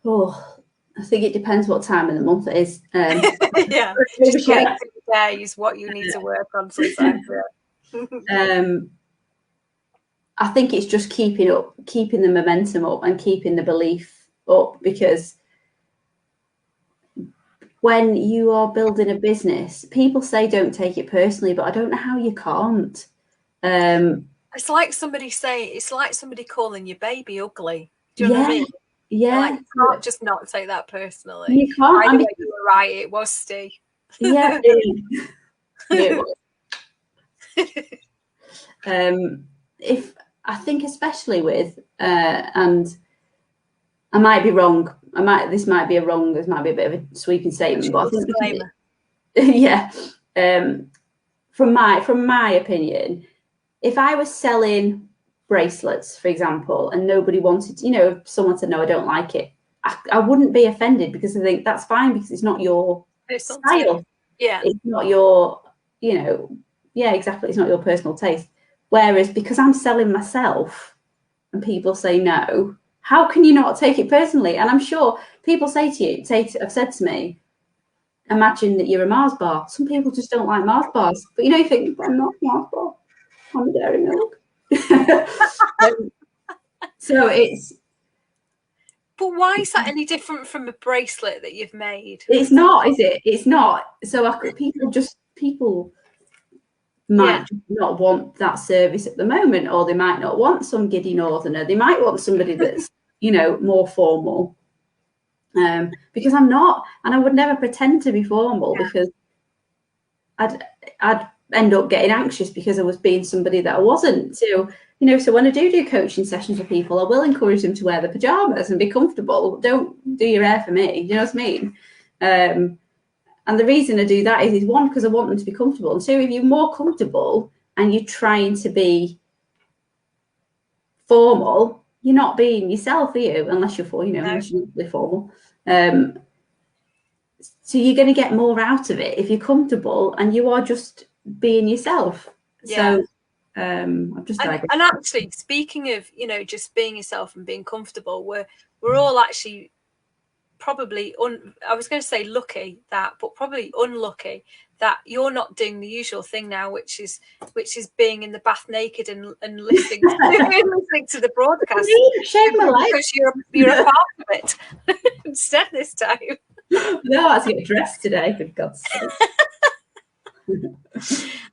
Oh, I think it depends what time of the month it is. Yeah, just getting through the day is what you need to work on sometimes. I think it's just keeping the momentum up and keeping the belief up, because when you are building a business, people say don't take it personally, but I don't know how you can't. It's like somebody calling your baby ugly. Do you know what I mean? Yeah. Like, you can't just not take that personally. You can't. By the way, you were right. It was Steve. Yeah. It was. If I think, especially with and I might be wrong. This might be a bit of a sweeping statement, but I think disclaimer. Yeah. From my opinion, if I was selling bracelets, for example, and nobody wanted, someone said, no, I don't like it, I wouldn't be offended, because I think that's fine, because it's not your style. Yeah. It's not your, yeah, exactly. It's not your personal taste. Whereas because I'm selling myself and people say no, how can you not take it personally? And I'm sure people have said to me, imagine that you're a Mars bar. Some people just don't like Mars bars. But you think, I'm not Mars bar. I'm Dairy Milk. So it's... But why is that any different from a bracelet that you've made? It's not, is it? It's not. So people might not want that service at the moment, or they might not want some giddy northerner. They might want somebody that's, more formal. Because I'm not, and I would never pretend to be formal, because I'd end up getting anxious because I was being somebody that I wasn't. So, so when I do coaching sessions with people, I will encourage them to wear the pajamas and be comfortable. Don't do your hair for me. You know what I mean? And the reason I do that is one, because I want them to be comfortable. And two, if you're more comfortable and you're trying to be formal, you're not being yourself, are you? Unless you're unless you're really formal. So you're going to get more out of it if you're comfortable and you are just being yourself. Yeah. So I'm just and actually, speaking of just being yourself and being comfortable, we're all actually probably I was going to say lucky but probably unlucky that you're not doing the usual thing now, which is being in the bath naked and listening to the broadcast. Shame my life. Because you're a part of it instead this time. No, I have to get dressed today, for God's sake.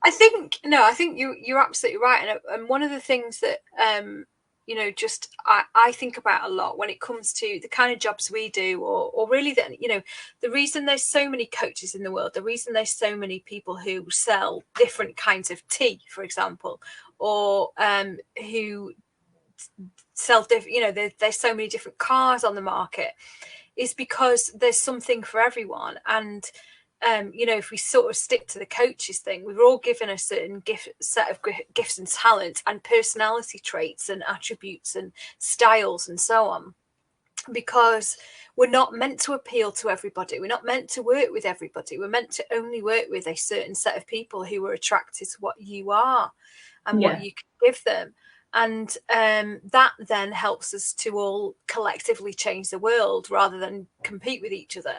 I think you're absolutely right, and one of the things that just I think about a lot when it comes to the kind of jobs we do, or really that the reason there's so many coaches in the world, the reason there's so many people who sell different kinds of tea, for example, or who sell different, there's so many different cars on the market, is because there's something for everyone. And if we sort of stick to the coaches thing, we're all given a certain set of gifts and talents and personality traits and attributes and styles and so on, because we're not meant to appeal to everybody. We're not meant to work with everybody. We're meant to only work with a certain set of people who are attracted to what you are and what you can give them. And that then helps us to all collectively change the world rather than compete with each other.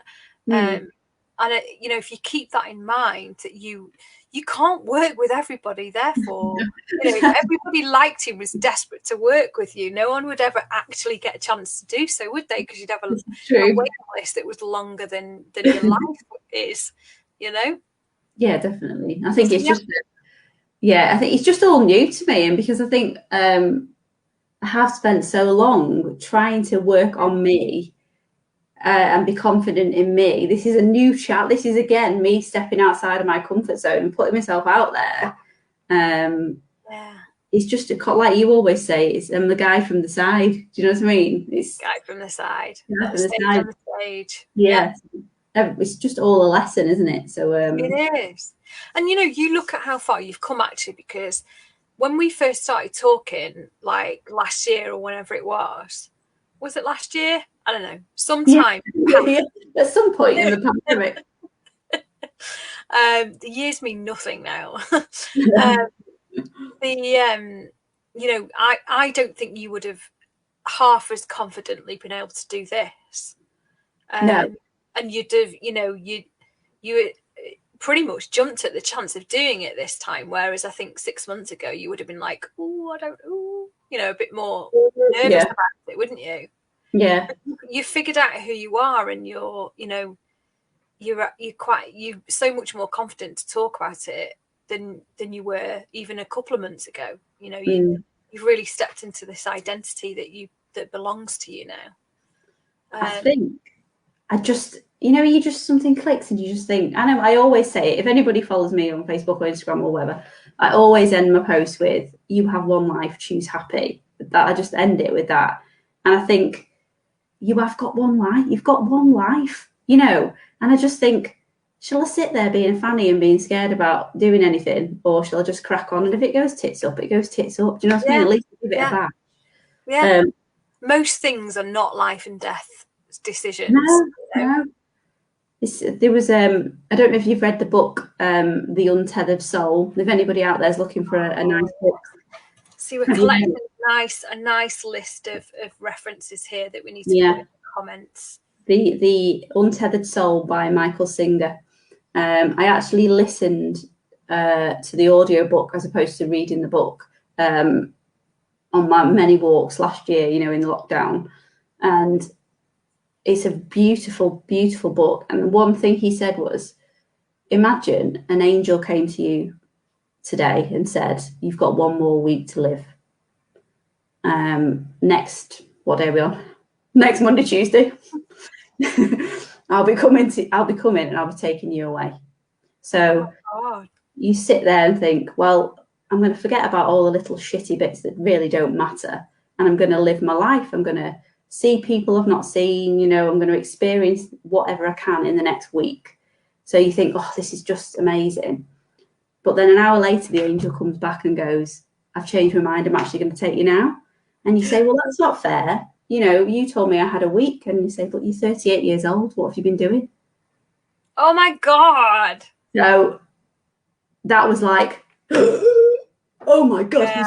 And if you keep that in mind, that you can't work with everybody, therefore if everybody liked you and was desperate to work with you, no one would ever actually get a chance to do so, would they? Because you'd have a waiting list that was longer than your life is. Yeah, definitely. I think it's just I think it's just all new to me, and because I think I have spent so long trying to work on me and be confident in me. This is a new chat. This is, again, me stepping outside of my comfort zone and putting myself out there. It's just like you always say, I'm the guy from the side. Do you know what I mean? It's guy from the side. Guy from the stage. Yeah. It's just all a lesson, isn't it? So it is. And you look at how far you've come, actually, because when we first started talking, like last year or whenever it was it last year? I don't know, sometime at some point in the pandemic. The years mean nothing now. I don't think you would have half as confidently been able to do this No. And you'd have, you pretty much jumped at the chance of doing it this time. Whereas I think 6 months ago, you would have been like, oh, I don't know, a bit more nervous about it, wouldn't you? Yeah. You figured out who you are, and you're so much more confident to talk about it than you were even a couple of months ago. You've really stepped into this identity that belongs to you now. I think you just something clicks and you just think, I know I always say it, if anybody follows me on Facebook or Instagram or whatever, I always end my post with, you have one life, choose happy. That I just end it with that. And I think you have got one life, you've got one life, and I just think, shall I sit there being a fanny and being scared about doing anything, or shall I just crack on? And if it goes tits up, it goes tits up. Do you know what I mean? At least give it a back. Yeah. Most things are not life and death decisions. No. There was I don't know if you've read the book The Untethered Soul. If anybody out there is looking for a nice book. See, we're collecting a nice list of references here that we need to put in the comments. The Untethered Soul by Michael Singer. I actually listened to the audiobook as opposed to reading the book on my many walks last year, in lockdown. And it's a beautiful, beautiful book. And one thing he said was, imagine an angel came to you today and said, you've got one more week to live. What day are we on? Next Monday, Tuesday. I'll be coming and I'll be taking you away. So you sit there and think, well, I'm going to forget about all the little shitty bits that really don't matter. And I'm going to live my life. I'm going to see people I've not seen, I'm going to experience whatever I can in the next week. So you think, oh, this is just amazing. But then an hour later, the angel comes back and goes, I've changed my mind. I'm actually going to take you now. And you say, well, that's not fair. You told me I had a week. And you say, but you're 38 years old. What have you been doing? Oh, my God. So that was like, oh, my God.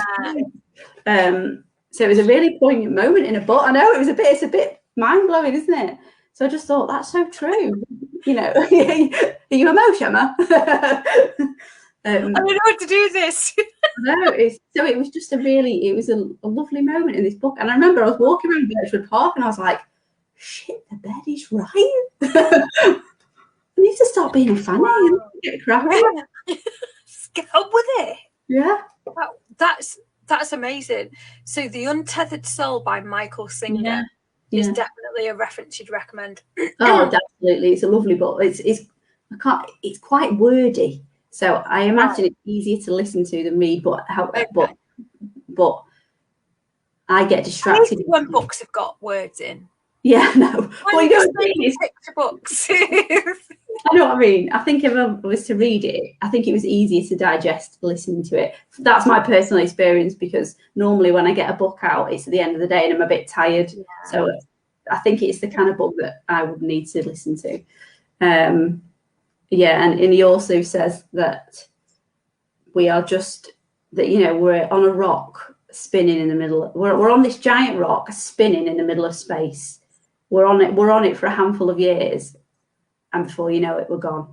Yeah. So it was a really poignant moment in a book. I know it's a bit mind-blowing, isn't it? So I just thought, that's so true. Are you emotional, Emma? I don't know what to do with this. No, it was just a lovely moment in this book. And I remember I was walking around Birchwood Park and I was like, shit, the bed is right. I need to stop being a fanny and get cracking. Just get on with it. Yeah. That's amazing. So The Untethered Soul by Michael Singer is definitely a reference you'd recommend. Oh, absolutely. It's a lovely book. It's quite wordy. So I imagine it's easier to listen to than read, but I get distracted when books have got words in. Yeah, no. Well, you don't read picture books. I know what I mean. I think if I was to read it, I think it was easier to digest listening to it. That's my personal experience, because normally when I get a book out, it's at the end of the day and I'm a bit tired. Yeah. So I think it's the kind of book that I would need to listen to. And he also says that we're on a rock spinning in the middle. We're on this giant rock spinning in the middle of space. We're on it for a handful of years, and before you know it, we're gone.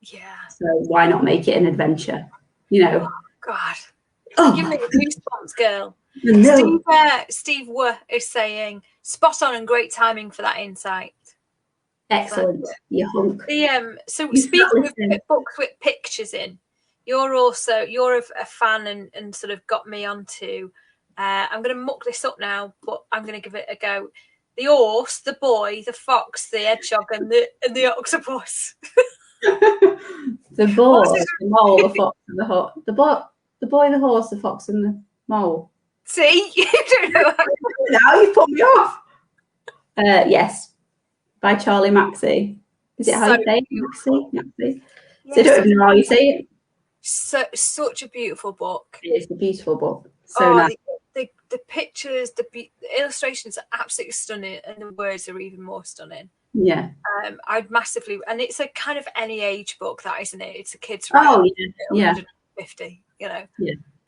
Yeah. So why not make it an adventure? Oh, God. Give me the goosebumps, girl. No. Steve is saying, spot on and great timing for that insight. Excellent. You hunk. So speaking of books with pictures in, you're a fan and sort of got me onto. I'm going to muck this up now, but I'm going to give it a go. The horse, the boy, the fox, the hedgehog, and the octopus. The boy, the mole, the fox, and the hawk. The boy, the horse, the fox, and the mole. See, you don't know. Now you put me off. Yes, by Charlie Maxey. Is it how you say it? Maxey. Yes. So I don't even know how you say it. Such a beautiful book. It is a beautiful book. So nice. The pictures, the illustrations are absolutely stunning, and the words are even more stunning. Yeah. I'd massively, and it's a kind of any age book, that isn't it? It's a kid's right. Yeah. 150. Yeah,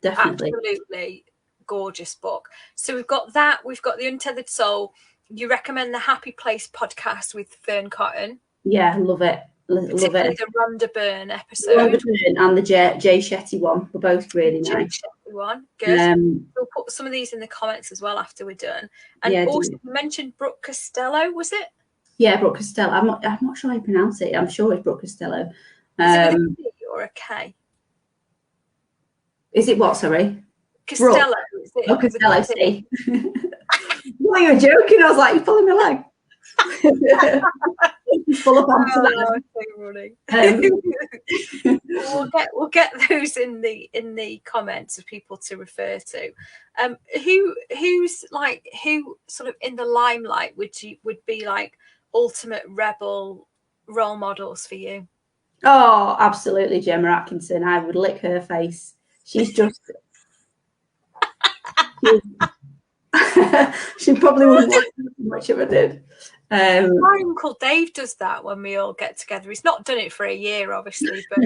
definitely. Absolutely gorgeous book. So we've got that. We've got The Untethered Soul. You recommend the Happy Place podcast with Fern Cotton. Yeah, love it. Love particularly it. the Rhonda Byrne episode. And the Jay Shetty one were both really nice. Shetty one, good. We'll put some of these in the comments as well after we're done. And also, you mentioned Brooke Costello, was it? Yeah, Brooke Costello. I'm not sure how you pronounce it. I'm sure it's Brooke Costello. Is it with a C or a K? Is it what? Sorry, Costello. Is it Costello. See, well, you were joking. I was like, you're pulling my leg. Full up onto that. We'll get those in the comments of people to refer to. Who's sort of in the limelight would be like ultimate rebel role models for you? Oh, absolutely, Gemma Atkinson. I would lick her face. She's just. She probably wouldn't like much if I did. My Uncle Dave does that when we all get together. He's not done it for a year, obviously, but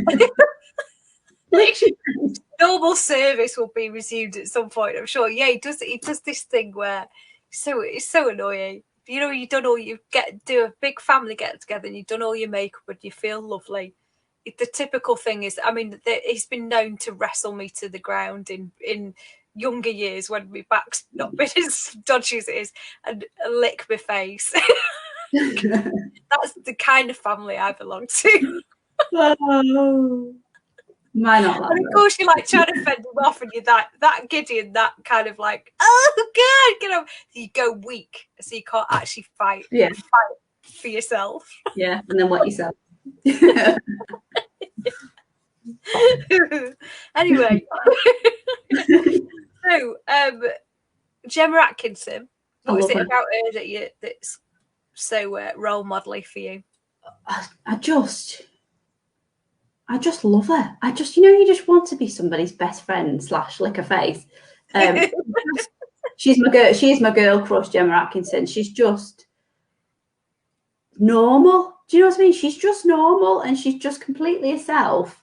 normal service will be resumed at some point, I'm sure. Yeah, he does this thing where it's so annoying. You know, you do a big family get together and you've done all your makeup and you feel lovely. The typical thing is, I mean, he's been known to wrestle me to the ground in younger years when my back's not been as dodgy as it is, and lick my face. That's the kind of family I belong to. Oh, mine not that. And of course, you're like trying to fend him off, and you're that giddy and that kind of like, oh god, get up. You go weak, so you can't actually fight. Yeah, fight for yourself. Yeah, and then what yourself. Anyway, so Gemma Atkinson, what was it about her that's so role modelly for you? I just love her. You just want to be somebody's best friend / lick her face. She's my girl crush, Gemma Atkinson. She's just normal. Do you know what I mean? She's just normal and she's just completely herself.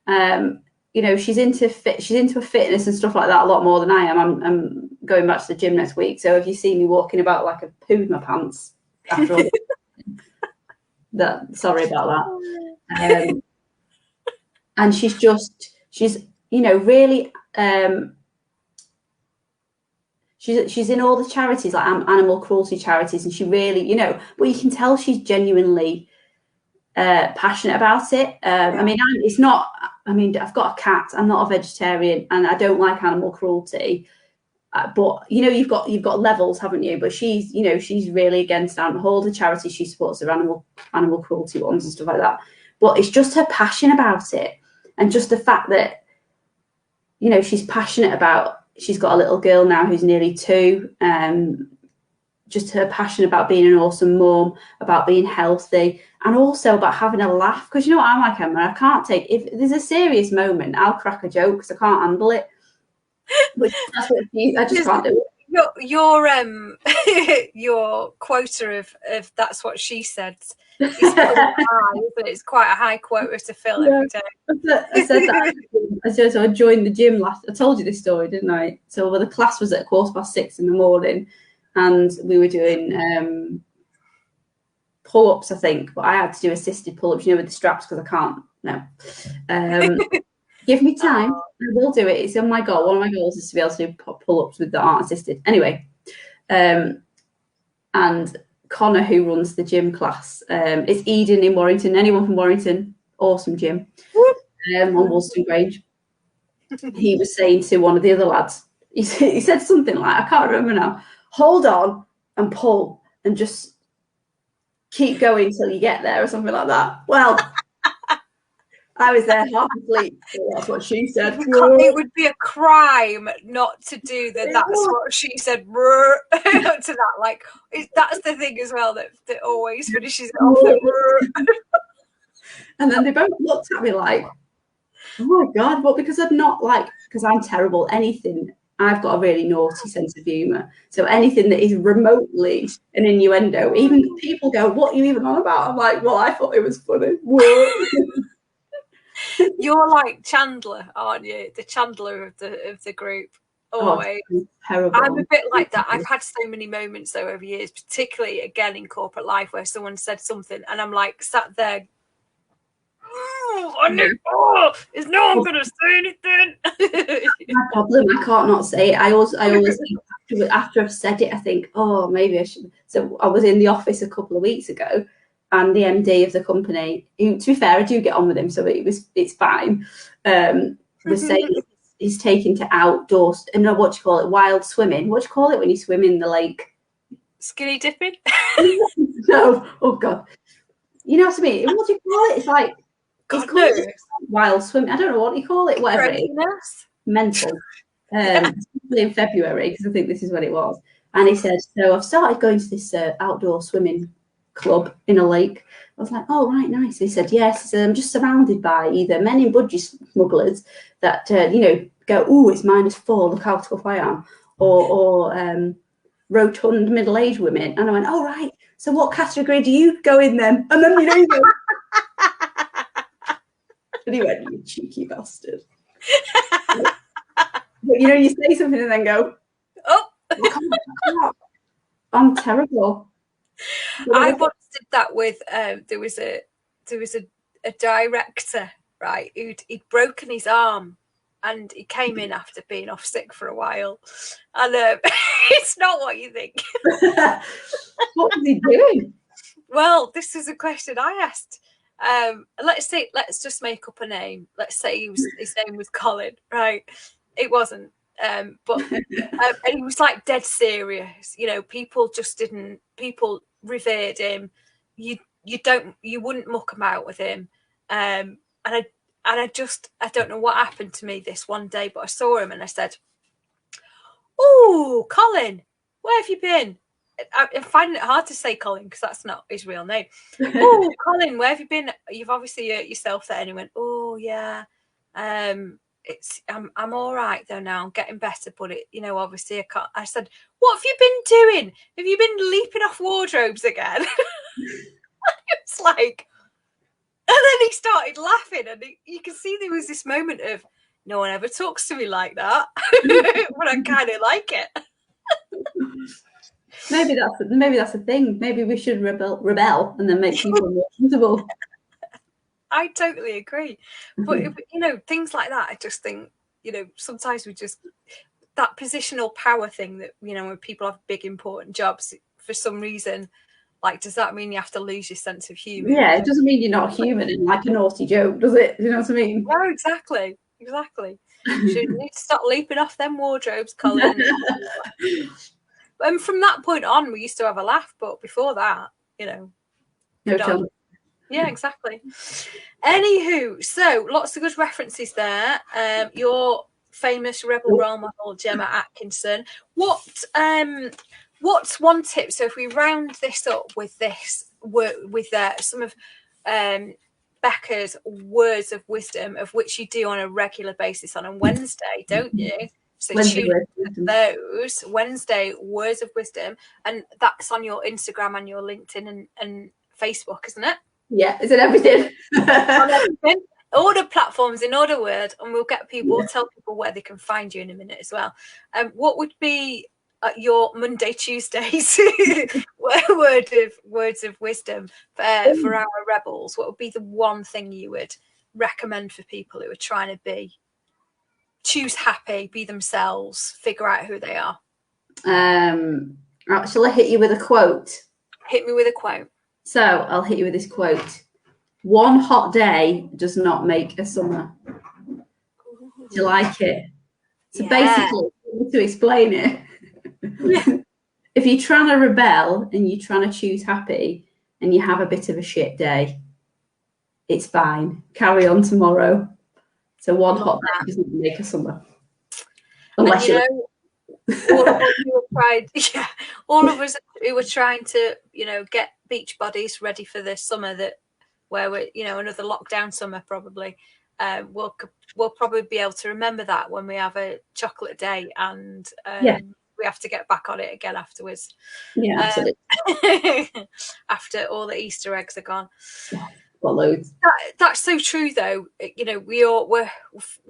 She's into fitness and stuff like that a lot more than I am. I'm going back to the gym next week, so if you see me walking about like a poo in my pants after all sorry about that. And she's really she's in all the charities, like animal cruelty charities, and she really, but you can tell she's genuinely passionate about it. I've got a cat. I'm not a vegetarian, and I don't like animal cruelty. But you've got levels, haven't you? But she's really against all the charities she supports are animal cruelty ones and stuff like that. But it's just her passion about it, and just the fact that she's passionate about. She's got a little girl now who's nearly 2. Just her passion about being an awesome mum, about being healthy, and also about having a laugh. Because you know what I'm like, Emma, I can't take, if there's a serious moment, I'll crack a joke because I can't handle it. But I just can't do it. Your quota of that's what she said is high, but it's quite a high quota to fill every day. I said that. So I joined the gym I told you this story, didn't I? So the class was at 6:15 in the morning, and we were doing pull-ups, I think, but I had to do assisted pull-ups, with the straps because I can't. No. Give me time. I will do it. It's on my goal. One of my goals is to be able to do pull-ups that aren't assisted. Anyway, and Connor, who runs the gym class, it's Eden in Warrington. Anyone from Warrington? Awesome gym. On Woolston Grange. He was saying to one of the other lads, he said something like, I can't remember now, hold on and pull and just keep going till you get there or something like that. Well, I was there half asleep. So that's what she said. It would be a crime not to do that. That's what she said. To that, like that's the thing as well that always finishes it off. And then they both looked at me like, "Oh my god!" Well, because I'm terrible. Anything. I've got a really naughty sense of humour. So anything that is remotely an innuendo, even people go, "What are you even on about?" I'm like, "Well, I thought it was funny." You're like Chandler, aren't you? The Chandler of the group. Always. Terrible. I'm a bit like that. I've had so many moments though over years, particularly again in corporate life, where someone said something and I'm like sat there. Is no one going to say anything? My problem. I can't not say it. I always think after I've said it, I think, oh, maybe I should. So I was in the office a couple of weeks ago, and the MD of the company, who, to be fair, I do get on with him, so it's fine. Was saying he's taken to outdoors, and what do you call it? Wild swimming. What do you call it when you swim in the lake? Skinny dipping? No. Oh God. You know what I mean? What do you call it? It's like it's called wild swimming. I don't know what you call it. Whatever it is. Mental. In February, because I think this is when it was. And he said, so I've started going to this outdoor swimming club in a lake. I was like, oh, right, nice. He said, yes. He said, I'm just surrounded by either men in budgie smugglers that, go, oh, it's -4, look how tough I am, or rotund middle-aged women. And I went, oh, right. So what category do you go in then? And then, you go. And he went, you cheeky bastard. But you say something and then go, oh, I can't. I'm terrible. I once did that with there was a director, right, he'd broken his arm and he came in after being off sick for a while, and it's not what you think. What was he doing? Well, this is a question I asked. Let's just make up a name. Let's say his name was Colin, right? It wasn't. But and he was like dead serious. People revered him. You wouldn't muck him out with him. And I don't know what happened to me this one day, but I saw him and I said, "Oh, Colin, where have you been?" I'm finding it hard to say Colin because that's not his real name. Oh, Colin, where have you been? You've obviously hurt yourself there. And he went, oh yeah. I'm all right though now. I'm getting better, but obviously I can't. I said, what have you been doing? Have you been leaping off wardrobes again? It's like, and then he started laughing, and you can see there was this moment of no one ever talks to me like that, but I kind of like it. Maybe that's the thing. Maybe we should rebel and then make people more comfortable. I totally agree. But things like that, I just think, sometimes we just, that positional power thing that, when people have big important jobs, for some reason, like, does that mean you have to lose your sense of humour? Yeah, it doesn't mean you're not human and like a naughty joke, does it? You know what I mean? No, exactly. You need to stop leaping off them wardrobes, Colin. And from that point on, we used to have a laugh, but before that, no chance. Yeah, exactly. Anywho, so lots of good references there. Your famous rebel role model, Gemma Atkinson. What's one tip? So if we round this up with some of Becca's words of wisdom, of which you do on a regular basis on a Wednesday, don't you? So tune into those Wednesday words of wisdom, and that's on your Instagram and your LinkedIn and Facebook, isn't it? Yeah, it's in everything. On everything. All the platforms in order word, and we'll tell people where they can find you in a minute as well. What would be your Monday, Tuesdays words of wisdom for our rebels? What would be the one thing you would recommend for people who are trying to choose happy, be themselves, figure out who they are? Shall I hit you with a quote? Hit me with a quote. So I'll hit you with this quote. One hot day does not make a summer. Do you like it? So basically, to explain it, if you're trying to rebel and you're trying to choose happy and you have a bit of a shit day, it's fine. Carry on tomorrow. So one hot day doesn't make a summer. Unless all of us who were trying to, get beach bodies ready for this summer where we're, another lockdown summer probably. We'll probably be able to remember that when we have a chocolate day and we have to get back on it again afterwards. Yeah, absolutely. After all the Easter eggs are gone. Yeah. got loads. That's so true, though. You know, we're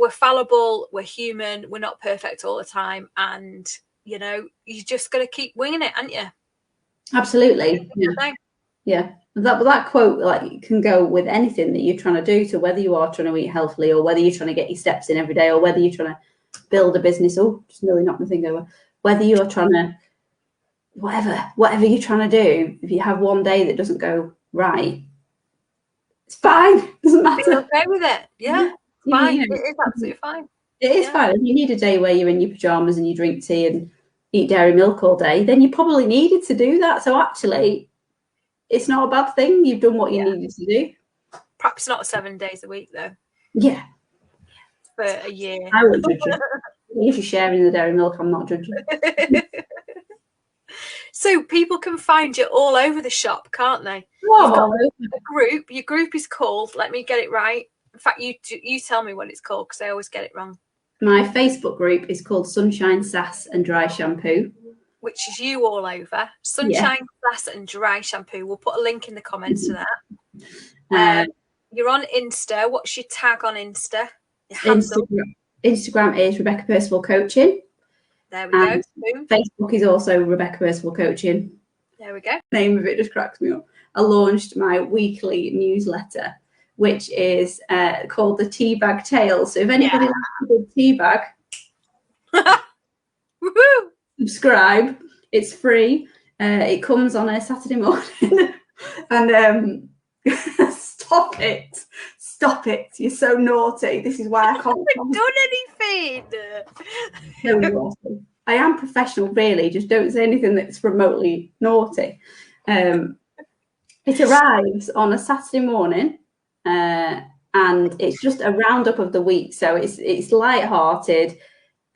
fallible, we're human, we're not perfect all the time, and you know, you just got to keep winging it, aren't you? Absolutely. Yeah. That quote like can go with anything that you're trying to do. So whether you are trying to eat healthily, or whether you're trying to get your steps in every day, or whether you're trying to build a business. Oh, just nearly knocked my thing over. Whether you're trying to whatever you're trying to do, if you have one day that doesn't go right, it's fine. It doesn't matter. Be okay with it. Yeah, fine. It is absolutely fine. It is fine. If you need a day where you're in your pajamas and you drink tea and eat dairy milk all day, then you probably needed to do that. So actually, it's not a bad thing. You've done what you needed to do. Perhaps not 7 days a week, though. Yeah. For a year. I won't judge you. If you're sharing the dairy milk, I'm not judging. So people can find you all over the shop, can't they? Oh, a group. Your group is called, let me get it right. In fact, you tell me what it's called, because I always get it wrong. My Facebook group is called Sunshine, Sass and Dry Shampoo. Which is you all over. Sunshine, Sass and Dry Shampoo. We'll put a link in the comments to that. You're on Insta. What's your tag on Insta? Instagram is Rebecca Percival Coaching. There we go. Boom. Facebook is also Rebecca Percival Coaching. There we go. The name of it just cracks me up. I launched my weekly newsletter, which is called the Teabag Tales. So if anybody likes a good teabag, subscribe. It's free. It comes on a Saturday morning. And stop it. You're so naughty. This is why I can't. I haven't done anything. So naughty. I am professional, really. Just don't say anything that's remotely naughty. It arrives on a Saturday morning, and it's just a roundup of the week. So it's light-hearted.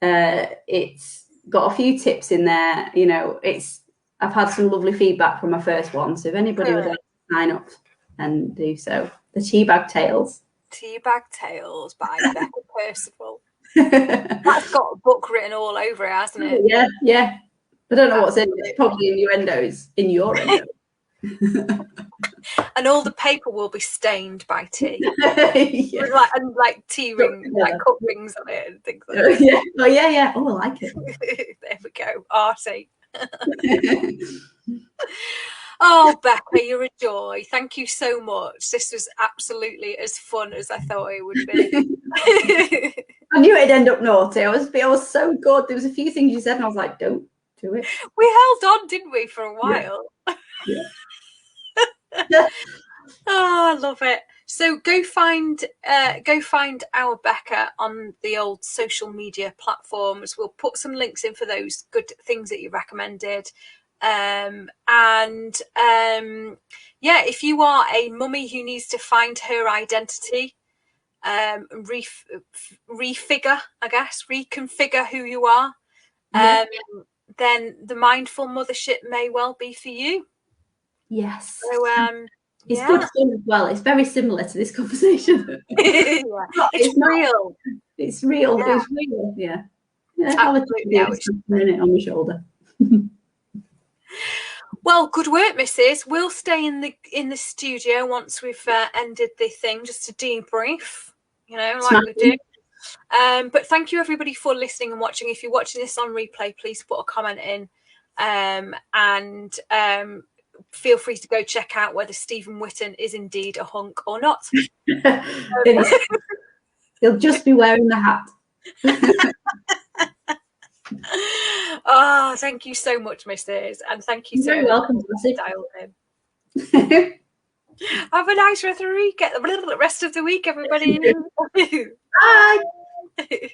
It's got a few tips in there. You know, I've had some lovely feedback from my first one. So if anybody would like to sign up and do so, the Teabag Tales. Teabag Tales by Becca Percival. That's got a book written all over it, hasn't it? Yeah. I don't know what's in it. It's probably innuendos in your endo. And all the paper will be stained by tea. With like tea ring, like cup rings on it and things like that. Yeah. Oh, I like it. There we go. Arty. Oh, Becca, you're a joy. Thank you so much. This was absolutely as fun as I thought it would be. I knew it'd end up naughty. I was so good. There was a few things you said and I was like, don't do it. We held on, didn't we, for a while? Yeah. Oh, I love it. So go find our Becca on the old social media platforms. We'll put some links in for those good things that you recommended. If you are a mummy who needs to find her identity, reconfigure who you are, then the Mindful Mothership may well be for you. Yes. So it's good fun as well. It's very similar to this conversation. It's real. It's real. It's real. Yeah. Absolutely. On my shoulder. Well, good work, Mrs. We'll stay in the studio once we've ended the thing, just to debrief, like we do. But thank you, everybody, for listening and watching. If you're watching this on replay, please put a comment in, and feel free to go check out whether Stephen Whitten is indeed a hunk or not. He'll just be wearing the hat. Oh, thank you so much, Mrs. And thank you so much. You're welcome. Have a nice rest of the week, everybody. Bye.